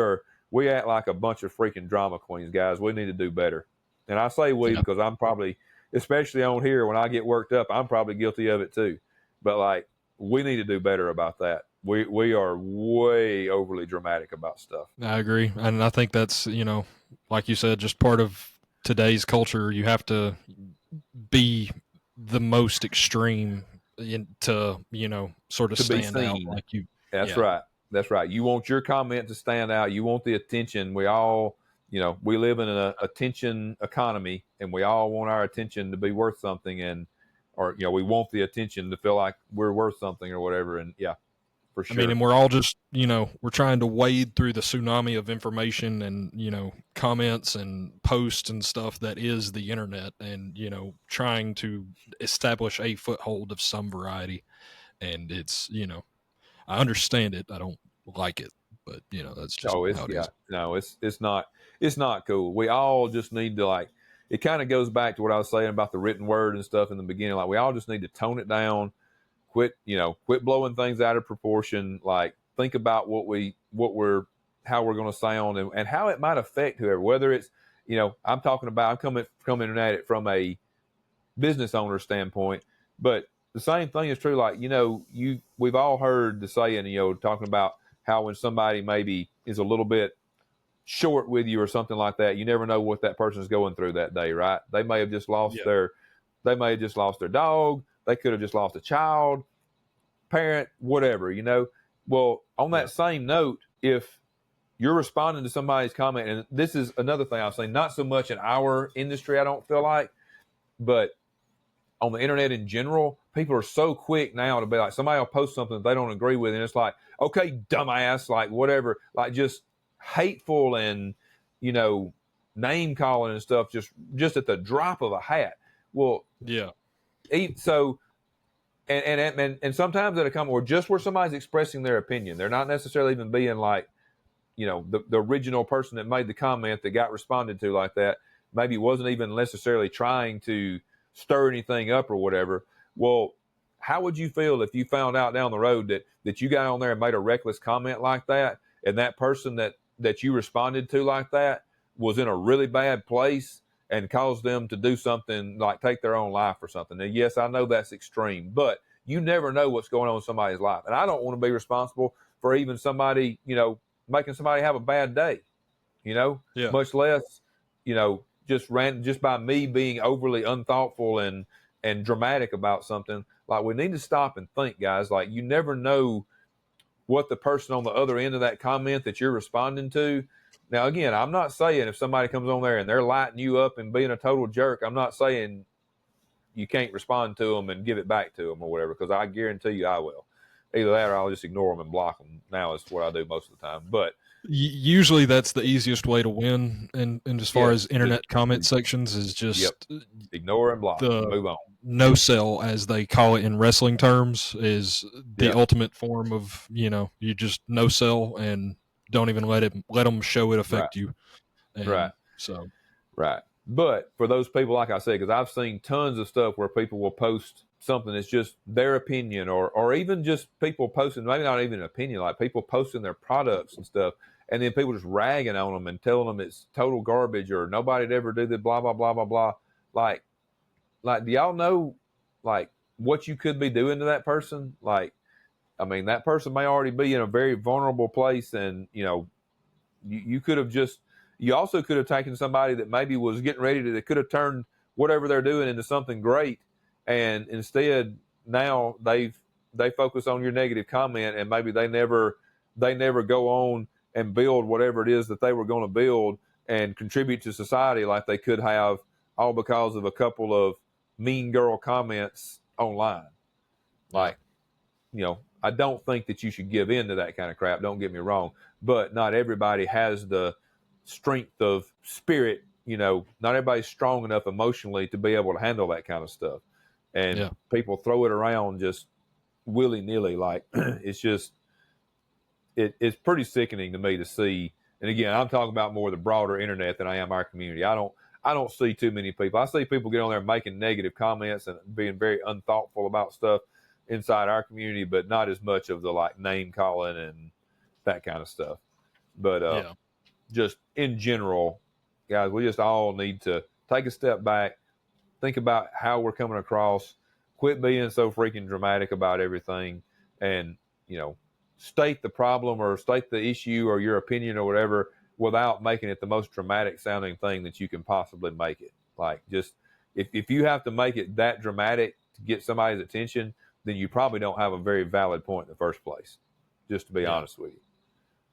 act like a bunch of freaking drama queens, guys. We need to do better. And I say we because I'm probably, especially on here, when I get worked up, I'm probably guilty of it too. But like, we need to do better about that. We are way overly dramatic about stuff. I agree. And I think that's, like you said, just part of today's culture. You have to be the most extreme to, sort of to stand be out. seen. Like you. That's right. That's right. You want your comment to stand out. You want the attention. We all, we live in an attention economy, and we all want our attention to be worth something, or we want the attention to feel like we're worth something or whatever. And yeah, for sure. I mean, and we're all just, we're trying to wade through the tsunami of information and, comments and posts and stuff that is the internet, and, trying to establish a foothold of some variety. And it's, I understand it. I don't like it, but that's just how it is. No, it's not cool. We all just need to, like, it kind of goes back to what I was saying about the written word and stuff in the beginning. Like, we all just need to tone it down, quit blowing things out of proportion. Like, think about how we're going to sound and how it might affect whoever, whether it's, I'm coming at it from a business owner standpoint, but the same thing is true. Like, we've all heard the saying, talking about how when somebody maybe is a little bit short with you or something like that, you never know what that person's going through that day, right? They may have just lost their dog. They could have just lost a child, parent, whatever, Well, on that same note, if you're responding to somebody's comment, and this is another thing I'll say, not so much in our industry, I don't feel like, but on the internet in general, people are so quick now to be like, somebody will post something that they don't agree with, and it's like, okay, dumbass, like whatever, like just hateful and, name calling and stuff, just at the drop of a hat. Well, yeah. So, and sometimes it'll come, or just where somebody's expressing their opinion. They're not necessarily even being like, the original person that made the comment that got responded to like that, maybe wasn't even necessarily trying to stir anything up or whatever. Well, how would you feel if you found out down the road that you got on there and made a reckless comment like that, and that person that you responded to like that was in a really bad place and caused them to do something like take their own life or something? Now, yes, I know that's extreme, but you never know what's going on in somebody's life. And I don't want to be responsible for even somebody, making somebody have a bad day, Yeah. much less, just by me being overly unthoughtful and dramatic about something. Like, we need to stop and think, guys. Like, you never know what the person on the other end of that comment that you're responding to. Now, again, I'm not saying if somebody comes on there and they're lighting you up and being a total jerk, I'm not saying you can't respond to them and give it back to them or whatever, because I guarantee you I will. Either that or I'll just ignore them and block them. Now is what I do most of the time. But usually that's the easiest way to win. And as far as internet comment sections is just ignore and block and move on. No sell, as they call it in wrestling terms, is the ultimate form of, you just no sell and don't even let them show it affect you. And right. So. Right. But for those people, like I said, because I've seen tons of stuff where people will post something that's just their opinion, or even just people posting, maybe not even an opinion, like people posting their products and stuff, and then people just ragging on them and telling them it's total garbage or nobody'd ever do that, blah, blah, blah, blah, blah. Like, do y'all know, like, what you could be doing to that person? Like, I mean, that person may already be in a very vulnerable place, and, you could have just, you also could have taken somebody that maybe was getting ready to, that could have turned whatever they're doing into something great. And instead now they focus on your negative comment, and maybe they never go on and build whatever it is that they were going to build and contribute to society like they could have, all because of a couple of mean girl comments online. Like, I don't think that you should give in to that kind of crap. Don't get me wrong, but not everybody has the strength of spirit. Not everybody's strong enough emotionally to be able to handle that kind of stuff. And people throw it around just willy-nilly. Like, it's just, it's pretty sickening to me to see. And again, I'm talking about more the broader internet than I am our community. I don't see too many people. I see people get on there making negative comments and being very unthoughtful about stuff inside our community, but not as much of the, like, name calling and that kind of stuff. But just in general, guys, we just all need to take a step back, think about how we're coming across, quit being so freaking dramatic about everything, and, state the problem or state the issue or your opinion or whatever without making it the most dramatic sounding thing that you can possibly make it. Like, just, if you have to make it that dramatic to get somebody's attention, then you probably don't have a very valid point in the first place, just to be honest with you.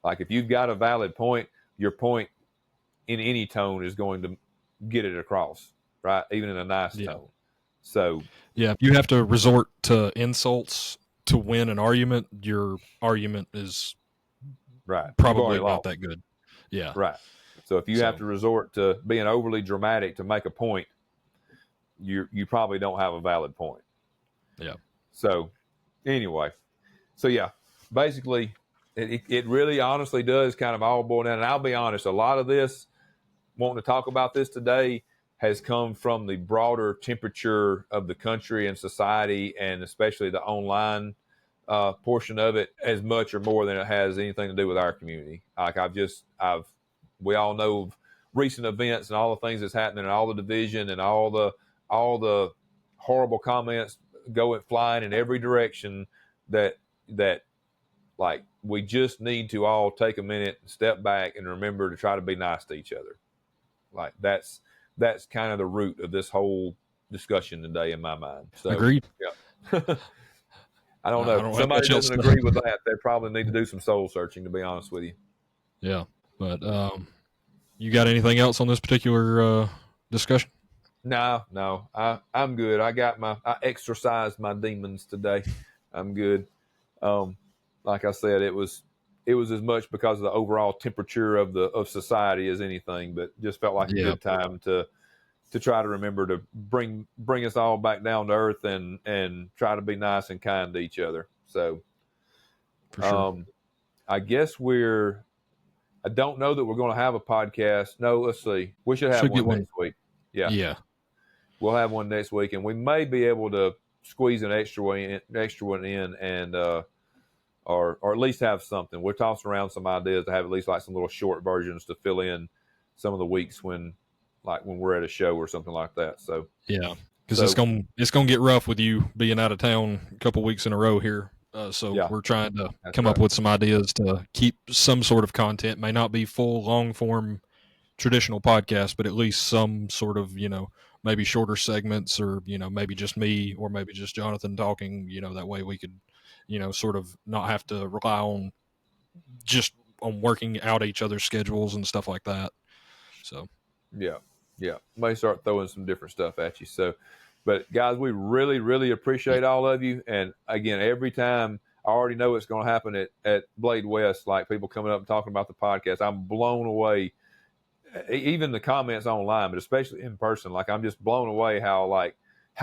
Like, if you've got a valid point, your point in any tone is going to get it across, right? Even in a nice tone. So, if you have to resort to insults to win an argument, your argument is probably not that good. Yeah. Right. So if you have to resort to being overly dramatic to make a point, you probably don't have a valid point. Yeah. So anyway, basically it really honestly does kind of all boil down. And I'll be honest, a lot of this, wanting to talk about this today, has come from the broader temperature of the country and society, and especially the online portion of it, as much or more than it has anything to do with our community. Like, we all know of recent events and all the things that's happening and all the division and all the horrible comments going flying in every direction, that like, we just need to all take a minute and step back and remember to try to be nice to each other. Like, that's kind of the root of this whole discussion today in my mind. So, agreed. Yeah. I don't know. If somebody doesn't agree with that, they probably need to do some soul searching, to be honest with you. Yeah. But you got anything else on this particular discussion? No. I'm good. I exorcised my demons today. I'm good. Like I said, it was as much because of the overall temperature of society as anything, but just felt like a good time to try to remember to bring us all back down to earth and try to be nice and kind to each other. So, for sure. I guess I don't know that we're going to have a podcast. No, let's see. We should have one next week. Yeah. We'll have one next week, and we may be able to squeeze an extra one in, and or at least have something. We're tossing around some ideas to have at least like some little short versions to fill in some of the weeks when we're at a show or something like that. So because it's gonna get rough with you being out of town a couple weeks in a row here. So we're trying to That's come up right. with some ideas to keep some sort of content. May not be full, long form, traditional podcast, but at least some sort of, maybe shorter segments, or, maybe just me or maybe just Jonathan talking, that way we could, sort of not have to rely on just on working out each other's schedules and stuff like that. So Yeah. May start throwing some different stuff at you. So, but guys, we really, really appreciate all of you. And again, every time, I already know it's going to happen at Blade West, like people coming up and talking about the podcast. I'm blown away. Even the comments online, but especially in person, like I'm just blown away how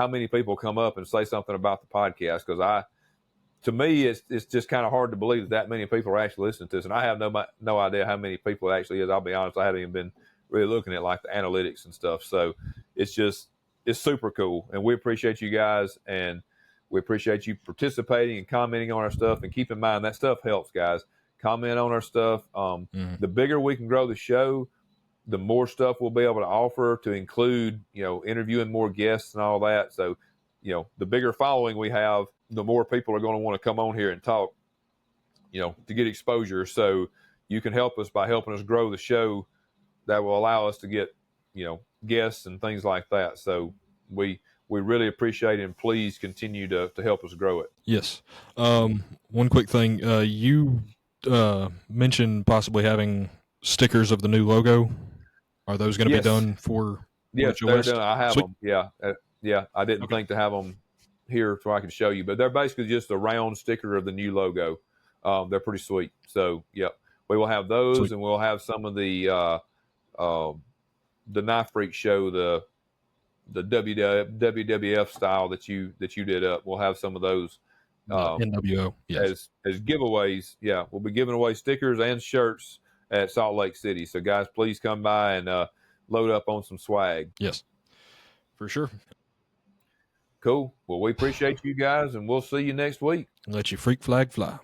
many people come up and say something about the podcast. Because to me, it's just kind of hard to believe that many people are actually listening to this, and I have no idea how many people it actually is. I'll be honest, I haven't even been really looking at like the analytics and stuff. So it's super cool, and we appreciate you guys, and we appreciate you participating and commenting on our stuff. And keep in mind that stuff helps, guys. Comment on our stuff. The bigger we can grow the show, the more stuff we'll be able to offer, to include, interviewing more guests and all that. So, the bigger following we have, the more people are going to want to come on here and talk, to get exposure. So you can help us by helping us grow the show. That will allow us to get, guests and things like that. So we really appreciate it, and please continue to help us grow it. Yes. One quick thing. You mentioned possibly having stickers of the new logo. Are those going to be done for Yes, Epsiode they're West? done. I have Sweet. them. Yeah. I didn't think to have them here so I could show you, but they're basically just a round sticker of the new logo. They're pretty sweet. So, we will have those. Sweet. And we'll have some of the Knife Freak show, the WWF style that you did up. We'll have some of those NWO, yes. as giveaways. Yeah, we'll be giving away stickers and shirts at Salt Lake City. So, guys, please come by and load up on some swag. Yes, for sure. Cool. Well, we appreciate you guys, and we'll see you next week. Let your freak flag fly.